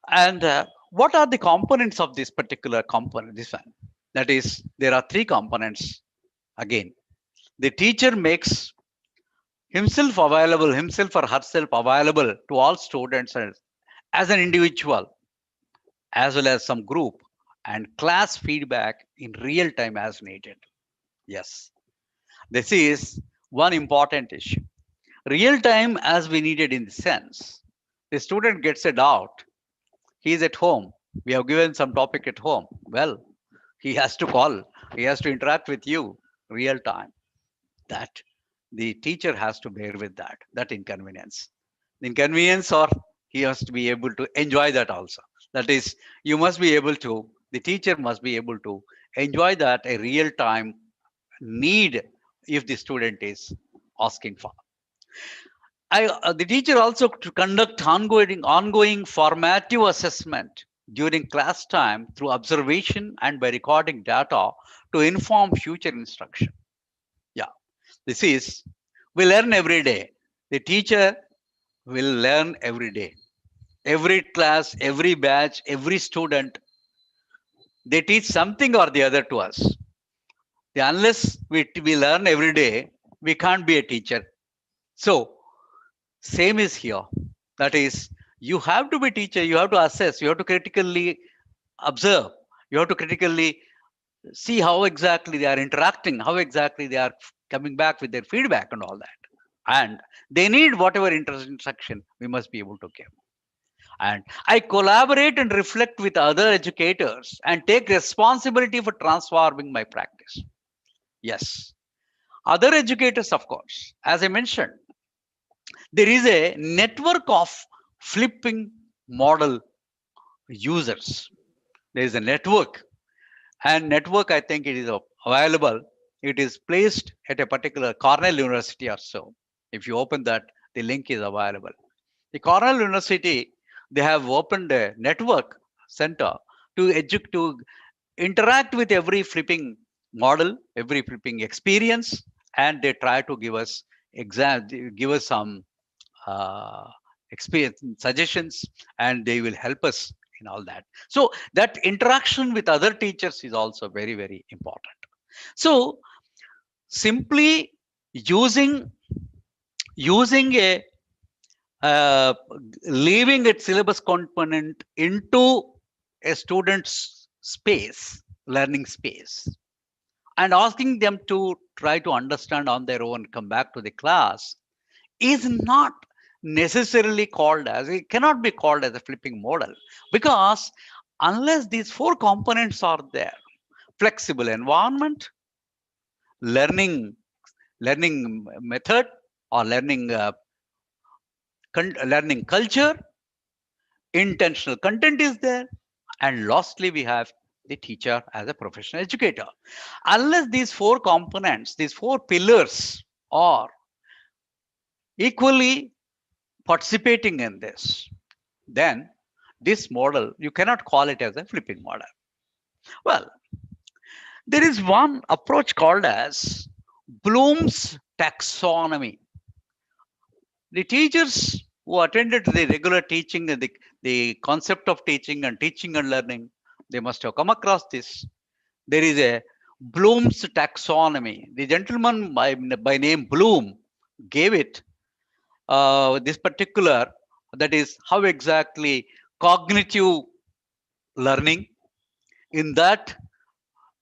and what are the components of this particular component? This one, that is, there are three components. Again, the teacher makes himself or herself available to all students as an individual, as well as some group, and class feedback in real time as needed. Yes, this is one important issue. Real time as we needed in the sense, the student gets a doubt. He is at home. We have given some topic at home. Well, he has to call. He has to interact with you real time. That the teacher has to bear with that inconvenience. The inconvenience, or he has to be able to enjoy that also. That is, you must be able to, the teacher must be able to enjoy that a real time need if the student is asking for. The teacher also to conduct ongoing formative assessment during class time through observation and by recording data to inform future instruction. Yeah, this is, we learn every day. The teacher will learn every day. Every class, every batch, every student, they teach something or the other to us. Unless we learn every day, we can't be a teacher. So, same is here. That is, you have to be a teacher, you have to assess, you have to critically observe, you have to critically see how exactly they are interacting, how exactly they are coming back with their feedback and all that. And they need whatever instruction we must be able to give. And I collaborate and reflect with other educators and take responsibility for transforming my practice. Yes. Other educators, of course, as I mentioned, there is a network of flipping model users. There is a network, and network, I think it is available. It is placed at a particular Cornell University or so. If you open that, the link is available. The Cornell University, they have opened a network center to interact with every flipping model, every flipping experience, and they try to give us some experience suggestions, and they will help us in all that. So that interaction with other teachers is also very, very important. So simply using a uh, leaving its syllabus component into a student's space, learning space, and asking them to try to understand on their own, come back to the class, is not necessarily called as, it cannot be called as a flipping model, because unless these four components are there, flexible environment, learning method, or learning culture, intentional content is there, and lastly we have the teacher as a professional educator. Unless these four components, these four pillars are equally participating in this, then this model, you cannot call it as a flipping model. Well, there is one approach called as Bloom's taxonomy. The teachers who attended the regular teaching and the concept of teaching and learning, they must have come across this. There is a Bloom's taxonomy. The gentleman by name Bloom gave it this particular, that is how exactly cognitive learning, in that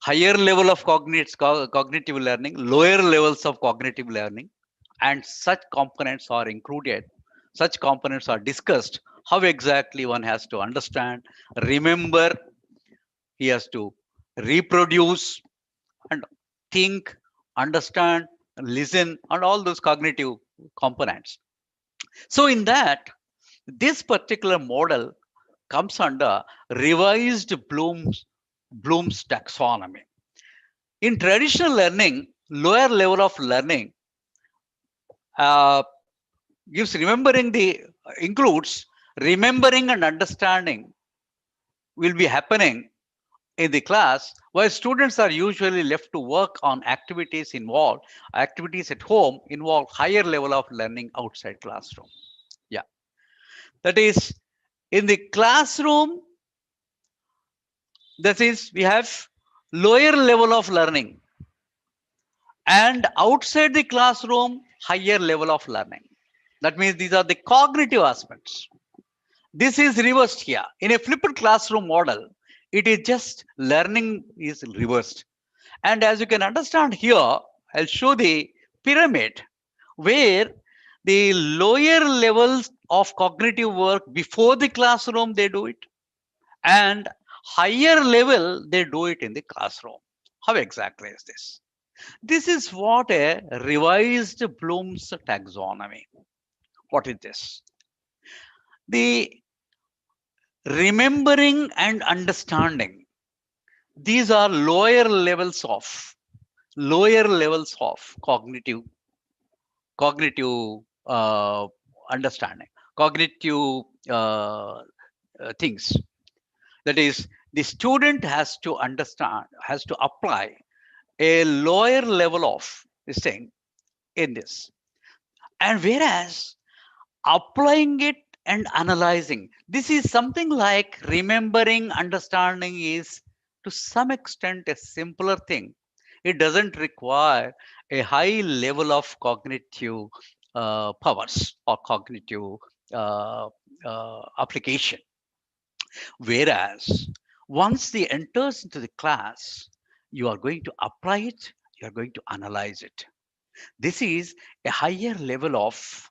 higher level of cognitive learning, lower levels of cognitive learning, and such components are included, such components are discussed, how exactly one has to understand, remember, he has to reproduce and think, understand, listen, and all those cognitive components. So in that, this particular model comes under revised Bloom's taxonomy. In traditional learning, lower level of learning uh, includes remembering and understanding will be happening in the class, while students are usually left to work on activities at home involve higher level of learning outside classroom. Yeah, that is, in the classroom, that is, we have lower level of learning, and outside the classroom, higher level of learning. That means these are the cognitive aspects. This is reversed here. In a flipped classroom model, it is just learning is reversed. And as you can understand here, I'll show the pyramid where the lower levels of cognitive work before the classroom, they do it, and higher level, they do it in the classroom. How exactly is this? This is what a revised Bloom's taxonomy. What is this? The remembering and understanding. These are lower levels of cognitive understanding, cognitive things. That is, the student has to understand, has to apply a lower level of this thing in this. And whereas applying it and analyzing, this is something like remembering, understanding is to some extent a simpler thing. It doesn't require a high level of cognitive powers or cognitive uh, application. Whereas once they enters into the class, you are going to apply it, you are going to analyze it. This is a higher level of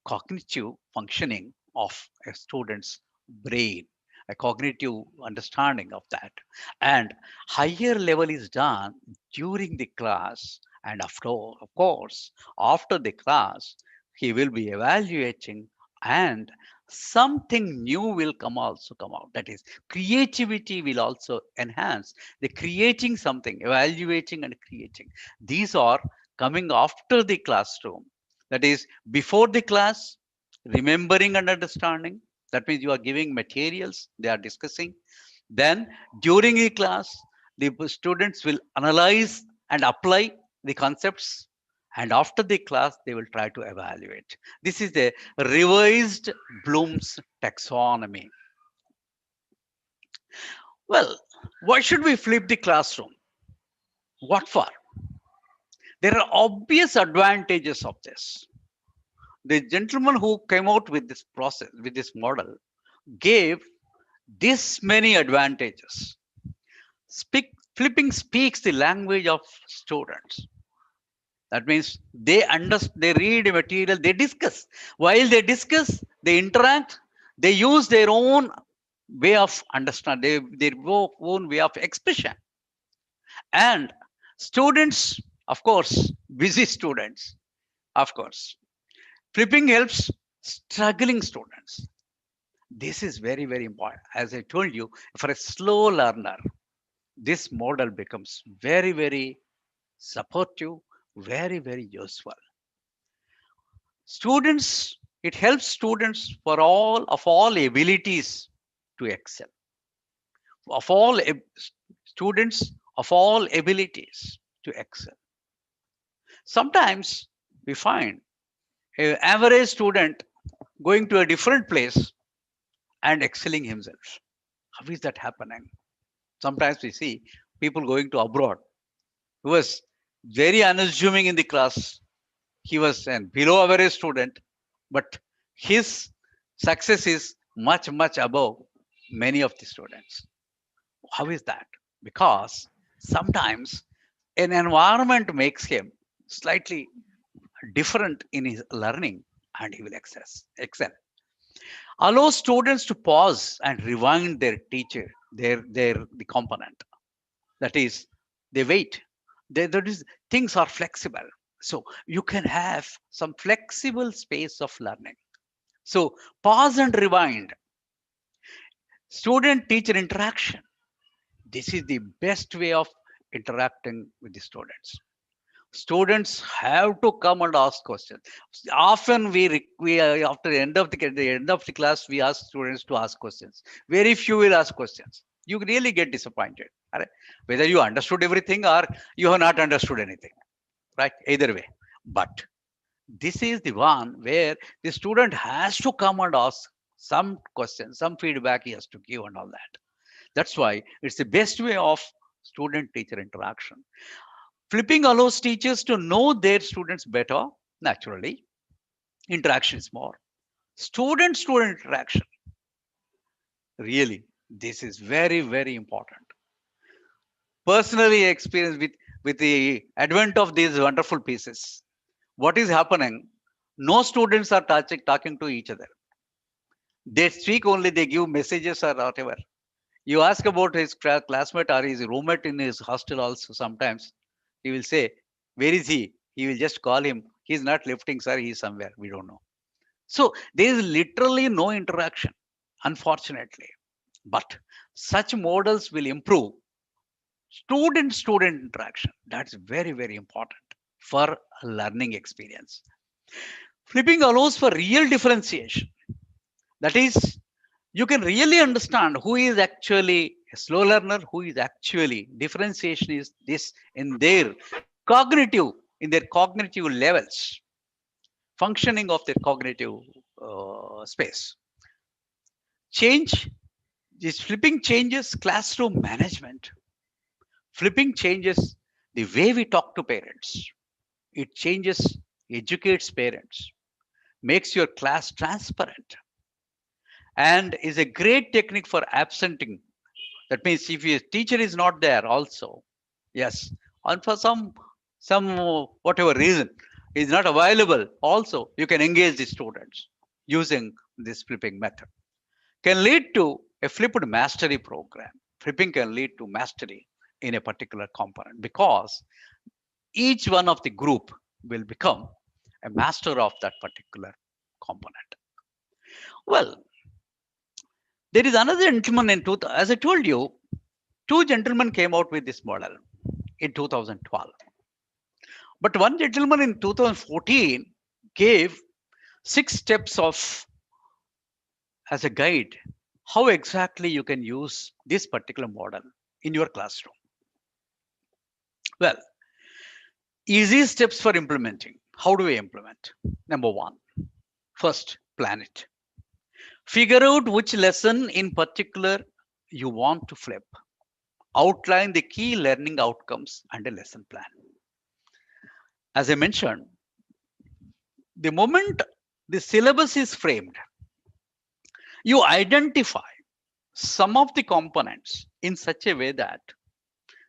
cognitive functioning of a student's brain, a cognitive understanding of that. And higher level is done during the class. And of course, after the class, he will be evaluating and something new will come out. That is, creativity will also enhance the creating something, evaluating and creating. These are coming after the classroom. That is, before the class, remembering and understanding. That means you are giving materials, they are discussing. Then during the class, the students will analyze and apply the concepts. And after the class, they will try to evaluate. This is the revised Bloom's taxonomy. Well, why should we flip the classroom? What for? There are obvious advantages of this. The gentleman who came out with this process, with this model, gave this many advantages. Flipping speaks the language of students. That means they read material, they discuss. While they discuss, they interact, they use their own way of understanding, their own way of expression. And students, of course, busy students, of course. Flipping helps struggling students. This is very, very important. As I told you, for a slow learner, this model becomes very, very supportive, very, very useful. Students, it helps students for all abilities to excel. Of all students of all abilities to excel. Sometimes we find an average student going to a different place and excelling himself. How is that happening? Sometimes we see people going to abroad who was very unassuming in the class. He was an below average student, but his success is much, much above many of the students. How is that? Because sometimes an environment makes him slightly different in his learning and he will excel. Allow students to pause and rewind their teacher, the component. That is, they wait. Things are flexible. So you can have some flexible space of learning. So pause and rewind. Student teacher interaction. This is the best way of interacting with the students. Students have to come and ask questions. Often we after the end of the class, we ask students to ask questions. Very few will ask questions. You really get disappointed. Right? Whether you understood everything or you have not understood anything. Right? Either way. But this is the one where the student has to come and ask some questions, some feedback he has to give and all that. That's why it's the best way of student-teacher interaction. Flipping allows teachers to know their students better, naturally. Interaction is more. Student-student interaction. Really, this is very, very important. Personally experienced with the advent of these wonderful pieces. What is happening? No students are talking to each other. They speak only, they give messages or whatever. You ask about his classmate or his roommate in his hostel also sometimes. He will say, where is he? He will just call him. He's not lifting, sir. He's somewhere. We don't know. So there is literally no interaction, unfortunately. But such models will improve student-student interaction. That's very, very important for a learning experience. Flipping allows for real differentiation. That is, you can really understand who is actually a slow learner, who is actually differentiation is this cognitive, in their cognitive levels, functioning of their cognitive space. This flipping changes classroom management. Flipping changes the way we talk to parents. It changes, educates parents, makes your class transparent, and is a great technique for absenting. That means if your teacher is not there also, yes, and for some whatever reason is not available also, you can engage the students using this flipping method. Can lead to a flipped mastery program. Flipping can lead to mastery in a particular component because each one of the group will become a master of that particular component. Well, there is another gentleman as I told you, two gentlemen came out with this model in 2012. But one gentleman in 2014 gave 6 steps of as a guide how exactly you can use this particular model in your classroom. Well, easy steps for implementing. How do we implement? Number 1, first plan it. Figure out which lesson in particular you want to flip. Outline the key learning outcomes and a lesson plan. As I mentioned, the moment the syllabus is framed, you identify some of the components in such a way that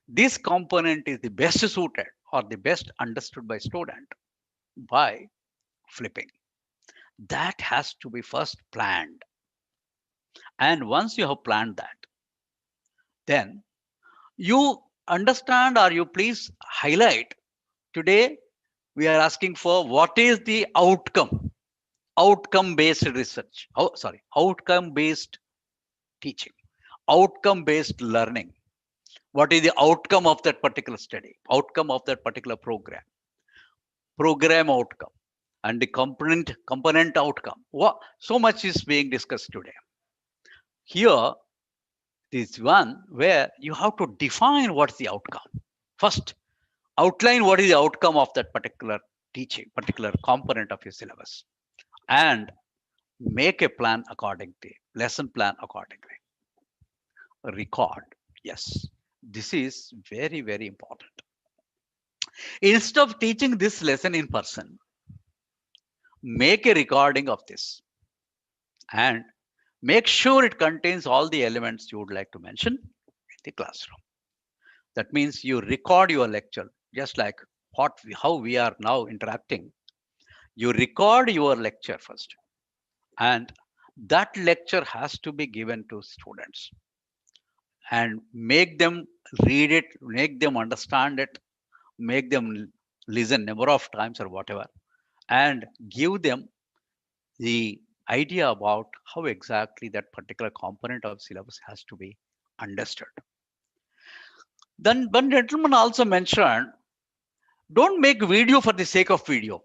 this component is the best suited or the best understood by student by flipping. That has to be first planned. And once you have planned that, then you understand or you please highlight. Today, we are asking for what is the outcome based research. Outcome based teaching, outcome based learning. What is the outcome of that particular study, outcome of that particular program outcome, and the component outcome. So much is being discussed today. Here is one where you have to define what's the outcome. First, outline what is the outcome of that particular teaching, particular component of your syllabus, and make a plan accordingly, lesson plan accordingly. Record. Yes, this is very, very important. Instead of teaching this lesson in person, make a recording of this and make sure it contains all the elements you would like to mention in the classroom. That means you record your lecture, just like how we are now interacting. You record your lecture first, and that lecture has to be given to students and make them read it, make them understand it, make them listen number of times or whatever, and give them the idea about how exactly that particular component of syllabus has to be understood. Then one gentleman also mentioned, don't make video for the sake of video.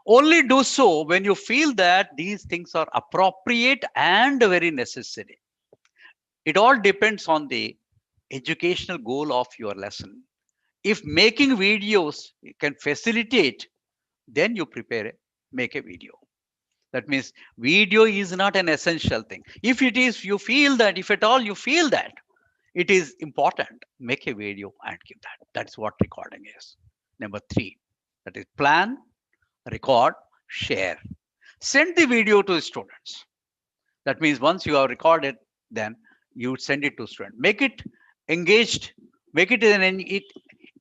Only do so when you feel that these things are appropriate and very necessary. It all depends on the educational goal of your lesson. If making videos can facilitate, then you make a video. That means video is not an essential thing. If it is, you feel that, if at all you feel that it is important, make a video and give that. That's what recording is. Number 3, that is plan, record, share. Send the video to the students. That means once you have recorded, then you send it to students. Make it engaged. Make it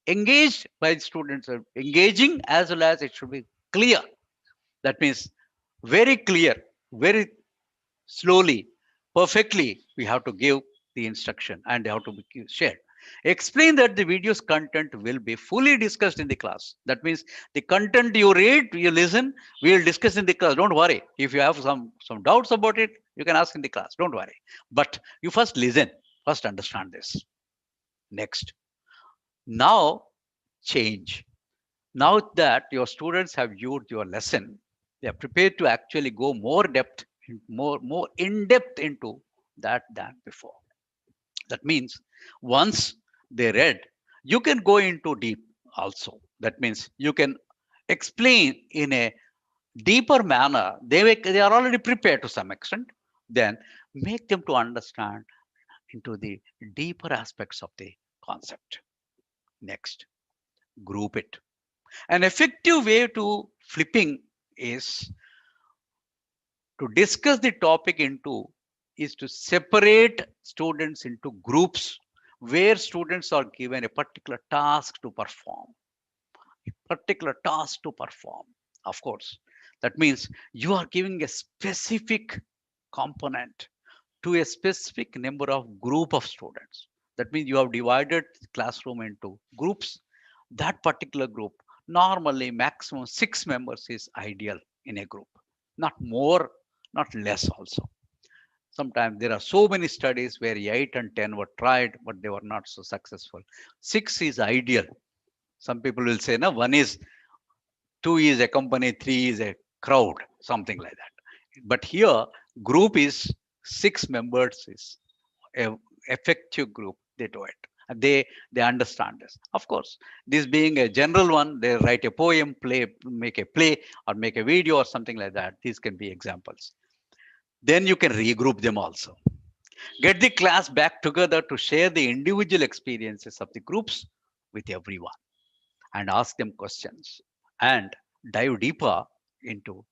engaged by the students. Engaging as well as it should be clear. That means very clear, very slowly, perfectly, we have to give the instruction and they have to be shared. Explain that the video's content will be fully discussed in the class. That means the content you read, you listen, we will discuss in the class. Don't worry. If you have some doubts about it, you can ask in the class. Don't worry. But you first listen, first understand this. Next. Now change. Now that your students have viewed your lesson, they are prepared to actually go more in depth into that than before. That means once they read, you can go into deep also. That means you can explain in a deeper manner. They are already prepared to some extent. Then make them to understand into the deeper aspects of the concept. Next, group it. An effective way to flipping is to discuss the topic into is to separate students into groups where students are given a particular task to perform. Of course, that means you are giving a specific component to a specific number of group of students. That means you have divided the classroom into groups. That particular group, normally maximum 6 members is ideal in a group, not more, not less also. Sometimes there are so many studies where 8 and 10 were tried, but they were not so successful. 6 is ideal. Some people will say, no, 1 is, 2 is a company, 3 is a crowd, something like that. But here, group is 6 members is a effective group. They do it. And they understand this. Of course, this being a general one, they write a poem, make a play, or make a video or something like that. These can be examples. Then you can regroup them also. Get the class back together to share the individual experiences of the groups with everyone and ask them questions and dive deeper into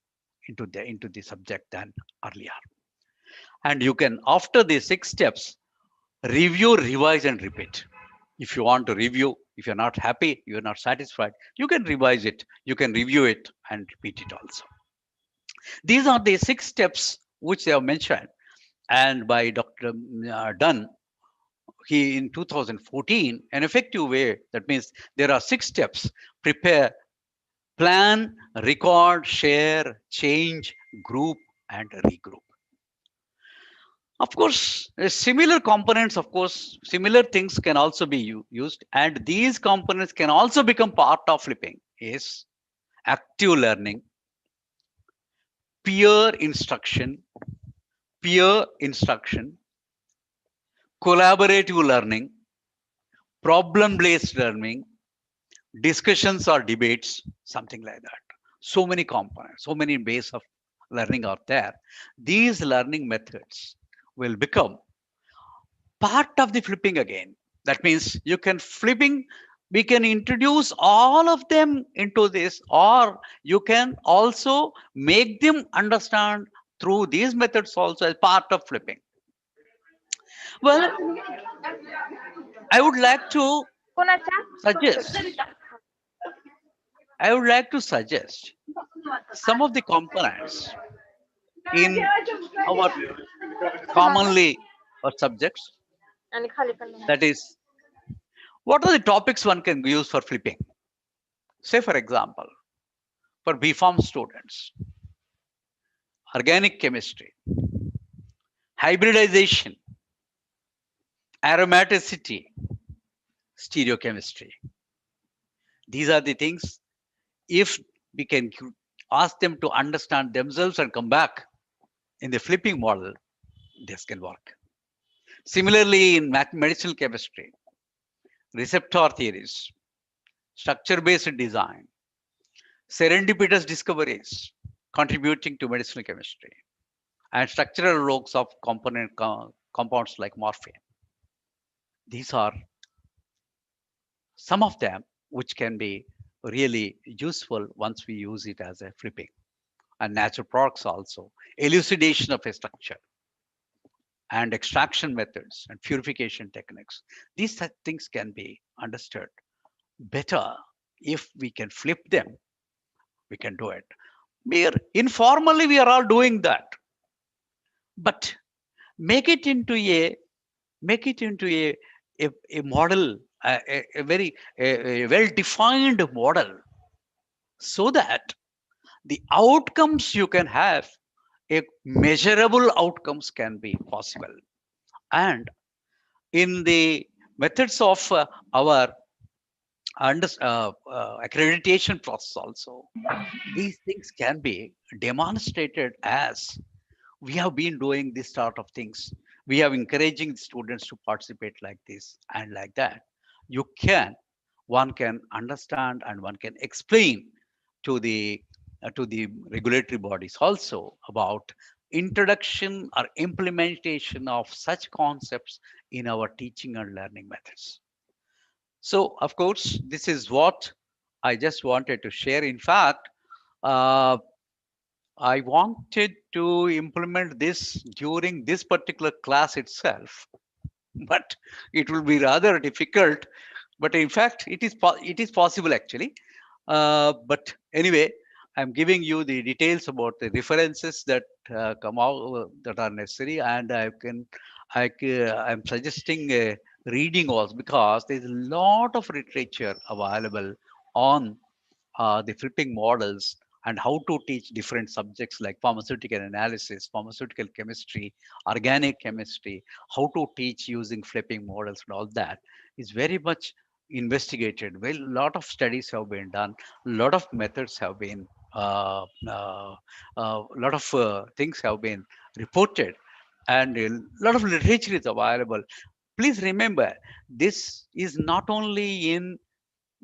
the subject than earlier. And you can, after the 6 steps, review, revise, and repeat. If you want to review, if you're not happy, you're not satisfied, you can revise it, you can review it and repeat it also. These are the 6 steps which they have mentioned. And by Dr. Dunn, he in 2014, an effective way, that means there are 6 steps: prepare, plan, record, share, change, group, and regroup. Of course, similar components, of course, similar things can also be used, and these components can also become part of flipping. Is active learning, peer instruction, collaborative learning, problem-based learning, discussions or debates, something like that. So many components, so many ways of learning are there. These learning methods will become part of the flipping again. That means you can flipping, we can introduce all of them into this, or you can also make them understand through these methods also as part of flipping. Well, I would like to suggest some of the components in our commonly subjects. That is, what are the topics one can use for flipping? Say, for example, for B.Pharm students, organic chemistry, hybridization, aromaticity, stereochemistry. These are the things, if we can ask them to understand themselves and come back in the flipping model, this can work. Similarly, in medicinal chemistry, receptor theories, structure-based design, serendipitous discoveries contributing to medicinal chemistry, and structural roles of compounds like morphine. These are some of them which can be really useful once we use it as a flipping. And natural products also, elucidation of a structure, and extraction methods and purification techniques. These things can be understood better if we can flip them. We can do it. Informally, we are all doing that, but make it into a model, a very well-defined model, so that the outcomes you can have, a measurable outcomes can be possible. And in the methods of our accreditation process also. These things can be demonstrated as we have been doing this sort of things. We have encouraging students to participate like this and like that. You can, one can understand and one can explain to the regulatory bodies also about introduction or implementation of such concepts in our teaching and learning methods. So, of course, this is what I just wanted to share. In fact, uh, I wanted to implement this during this particular class itself, but it will be rather difficult. But in fact, it is possible actually. But anyway, I'm giving you the details about the references that come out that are necessary, and I'm suggesting a reading also because there's a lot of literature available on the flipping models and how to teach different subjects like pharmaceutical analysis, pharmaceutical chemistry, organic chemistry, how to teach using flipping models and all that is very much investigated. Well, a lot of studies have been done, a lot of methods have been, a lot of things have been reported, and a lot of literature is available. Please remember, this is not only in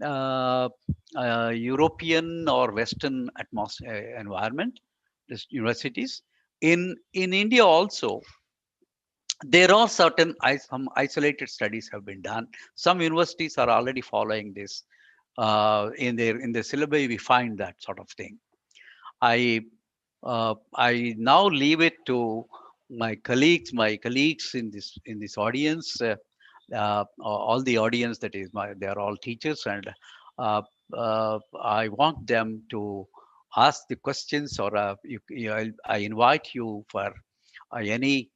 uh, European or Western environment, this universities. In India also, there are some isolated studies have been done. Some universities are already following this. In their syllabi, we find that sort of thing. I now leave it to my colleagues in this audience. All the audience that is they are all teachers, and I want them to ask the questions, or I invite you for any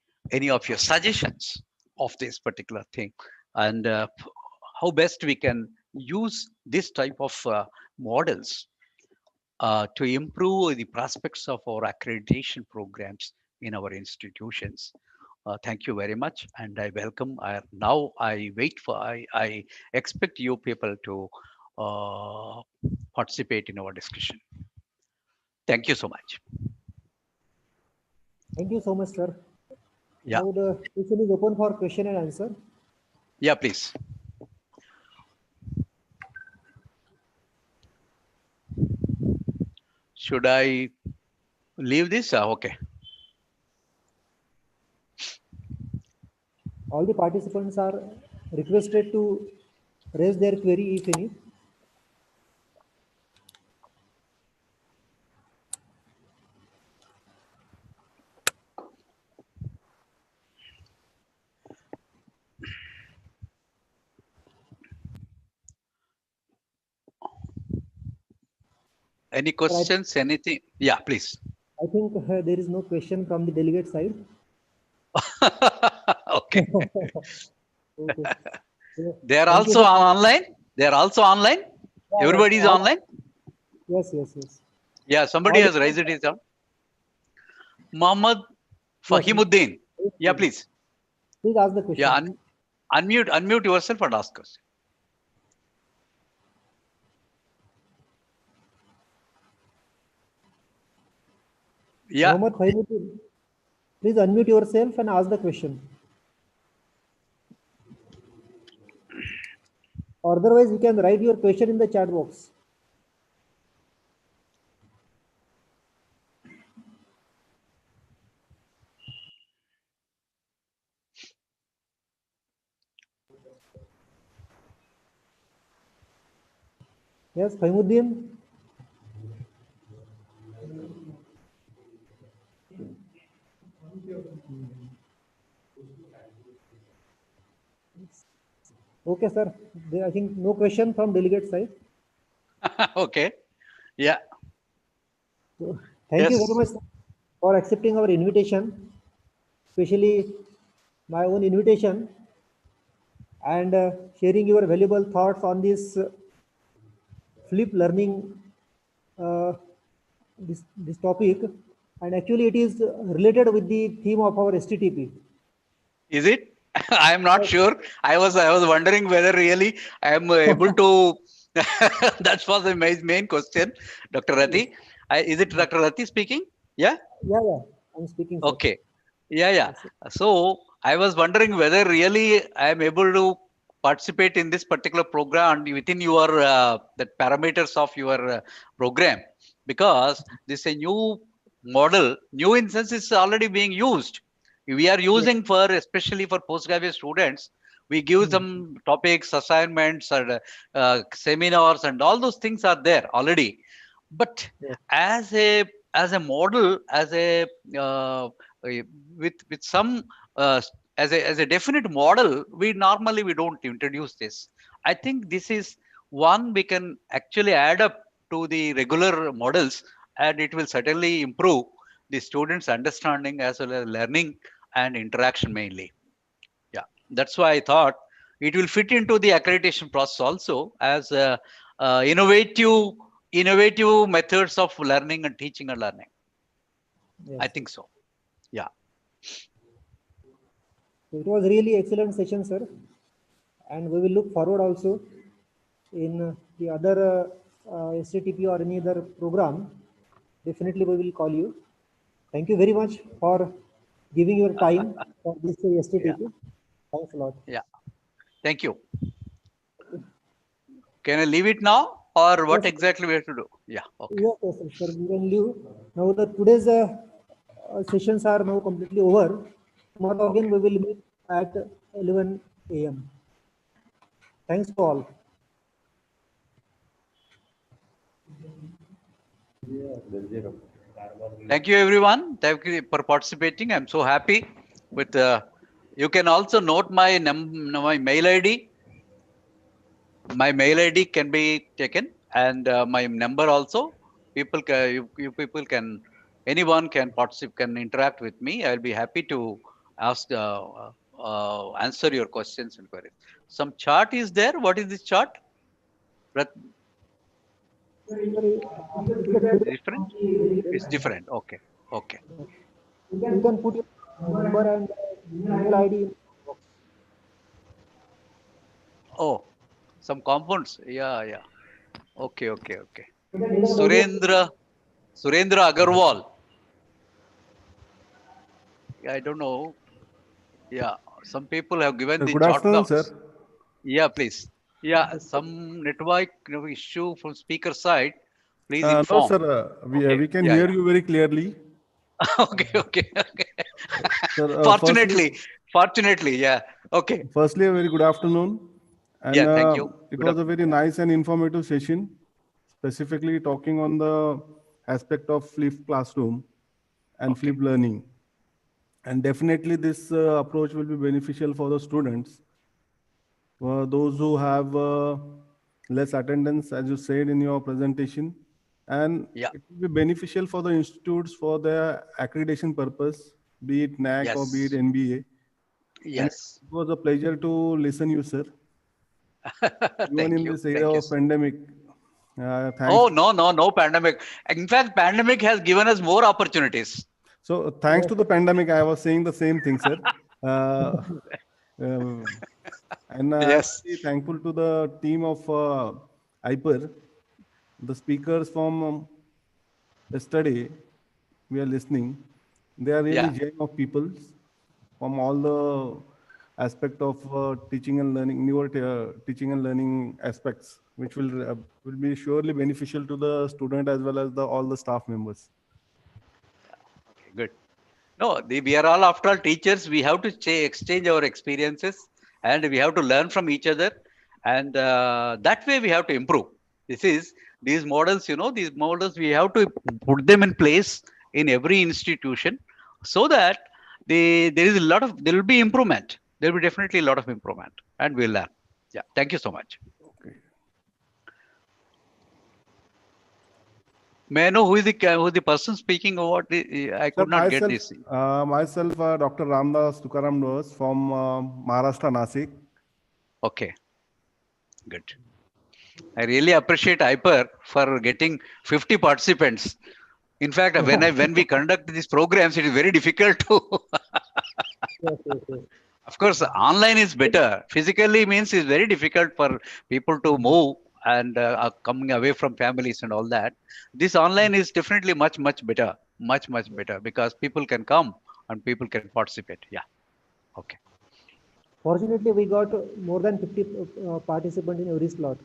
of your suggestions of this particular thing, and how best we can use this type of models to improve the prospects of our accreditation programs in our institutions. Thank you very much, and I welcome. Now I wait for. I expect you people to participate in our discussion. Thank you so much. Thank you so much, sir. Yeah. Now the session is open for question and answer. Yeah, please. Should I leave this? Okay. All the participants are requested to raise their query if any. Any questions? Anything? Yeah, please. I think there is no question from the delegate side. Okay. Okay. They are also online. They are also online. Yeah, Everybody is online. Yes, yes, yes. Yeah, somebody has raised his hand. Muhammad Fahimuddin. Yeah, please. Please ask the question. Yeah, unmute yourself and ask us. Yeah. Muhammad Fahimuddin, please unmute yourself and ask the question. Otherwise, you can write your question in the chat box. Yes, Fahimuddin. Okay, sir. I think no question from delegate side. Okay. Yeah. So, thank you very much for accepting our invitation, especially my own invitation, and sharing your valuable thoughts on this flip learning, this topic. And actually, it is related with the theme of our STTP. Is it? I am not sure. I was wondering whether really I am able to That was the main question, Dr. Rati. Is it Dr. Rati speaking? Yeah. Yeah. I'm speaking, sir. Okay. Yeah. Yes, sir. So I was wondering whether really I am able to participate in this particular program within your the parameters of your program, because this is a new model. New instance is already being used. We are Yes. using for, especially for postgraduate students. We give some topics, assignments, and seminars, and all those things are there already. But Yes. as a model, as a with some as a definite model, we normally we don't introduce this. I think this is one we can actually add up to the regular models, and it will certainly improve the students' understanding as well as learning and interaction mainly. Yeah, that's why I thought it will fit into the accreditation process also as innovative methods of learning and teaching and learning. I Yes. think so. Yeah. So it was really excellent session, sir. And we will look forward also in the other STTP or any other program. Definitely we will call you. Thank you very much for giving your time for this Yeah. STTP. Thanks a lot. Yeah. Thank you. Can I leave it now, or what Yes, exactly we have to do? Yeah. Okay. yes, sir. We can leave. Now that today's sessions are now completely over. Tomorrow again we will meet at 11 a.m. Thanks to all. Thank you, everyone. Thank you for participating. I'm so happy with. You can also note my my mail ID. My mail ID can be taken, and my number also. You people can, anyone can participate, can interact with me. I'll be happy to ask, answer your questions and queries. Some chart is there. What is this chart? Different? It's different. Okay. Okay. You can put your number and email ID in the box. Oh, some compounds. Yeah. Okay. Email ID. Surendra Agarwal. I don't know. Yeah, some people have given the Good chat afternoon, sir. box. Yeah, please. Yeah, some network issue from speaker side. Please No, inform. sir. Okay. We can Yeah. hear you very clearly. Okay. Sir, Fortunately, yeah. Okay. firstly, a very good afternoon. And Yeah, thank you. it Good was a afternoon. very nice and informative session, specifically talking on the aspect of flipped classroom and flipped learning. And definitely this approach will be beneficial for the students. Those who have less attendance, as you said in your presentation, and Yeah. it will be beneficial for the institutes for their accreditation purpose, be it NAC or be it Yes. NBA. And Yes. it was a pleasure to listen you, sir. Even Thank in you. this era Thank you. of pandemic, thanks. Oh, no pandemic. In fact, pandemic has given us more opportunities. So thanks to the pandemic, I was saying the same thing, sir. And I'm Yes. very thankful to the team of IPER, the speakers from yesterday. We are listening. They are really Yeah. gem of people from all the aspect of teaching and learning, newer teaching and learning aspects, which will be surely beneficial to the student as well as all the staff members. Okay, good. No, we are all, after all, teachers. We have to exchange our experiences, and we have to learn from each other, and that way we have to improve. These models, we have to put them in place in every institution, so that there will be improvement. There will be definitely a lot of improvement, and we'll learn. Yeah, thank you so much. Okay. May I know who is the person speaking, or what? I could not get this. Myself, Dr. Ramdas Tukaram Dos from Maharashtra, Nasik. Okay, good. I really appreciate IPER for getting 50 participants. In fact, when we conduct these programs, it is very difficult to. Yes. Of course, online is better. Physically means it's very difficult for people to move and are coming away from families and all that. This online is definitely much better, much better, because people can come and people can participate. Yeah. Okay. Fortunately, we got more than 50 participants in every slot.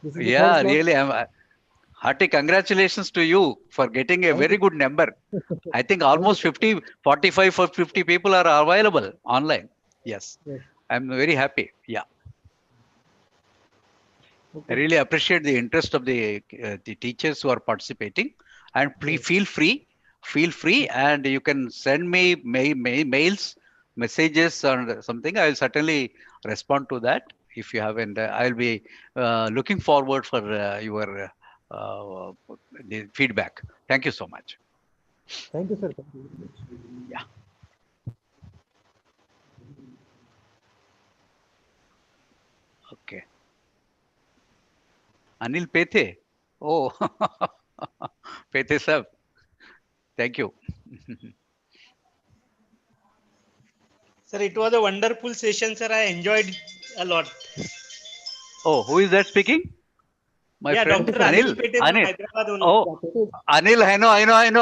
This is the Yeah, third slot. really. Hearty congratulations to you for getting a very good number. I think almost 50, 45 or 50 people are available online. Yes. Yes. I'm very happy. Yeah. I Okay. really appreciate the interest of the teachers who are participating, and please feel free, and you can send me mails, messages, or something. I will certainly respond to that if you have, and I'll be looking forward for your the feedback. Thank you so much. Thank you, sir. Thank you very much. Yeah. Okay. Anil Pethe. Oh, Pethe sir. Thank you. Sir, it was a wonderful session, sir. I enjoyed a lot. Oh, who is that speaking? My Yeah, friend Dr. Anil. Anil Pete from Anil. Hyderabad only. Oh, Anil, I know,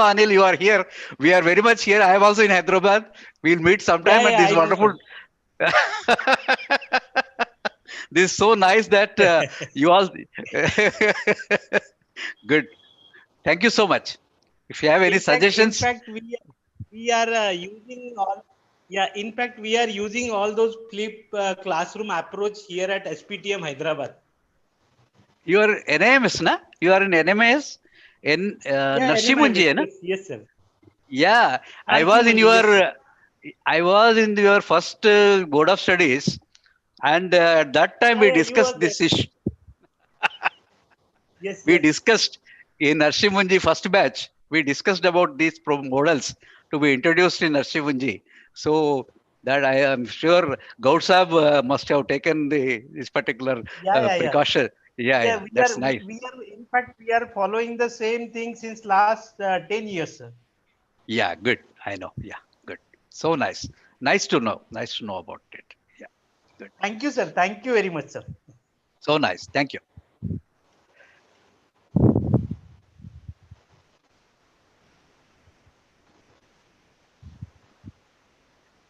Anil, you are here. We are very much here. I am also in Hyderabad. We'll meet sometime, Yeah, and yeah, this I know, wonderful. This is so nice that you all. Good. Thank you so much. If you have any In suggestions. fact, we are using all. Yeah, in fact, we are using all those flip classroom approach here at SPTM Hyderabad. You are NAMS, na? You are in NMS in Yeah, Narsimunji, na? yes, sir. Yeah, I was in Narsimunji, your. yes, sir. I was in your first board of studies, and at that time Yeah, we yeah, you were discussed there. this issue. Yes, We yes. discussed in Narsimunji first batch. We discussed about these models to be introduced in Narsimunji. So that I am sure Gaud Sahab must have taken this particular Yeah. precaution. Yeah, that's nice. We are, in fact, we are following the same thing since last 10 years, sir. Yeah, good. I know. Yeah, good. So nice. Nice to know. Nice to know about it. Yeah, good. Thank you, sir. Thank you very much, sir. So nice. Thank you.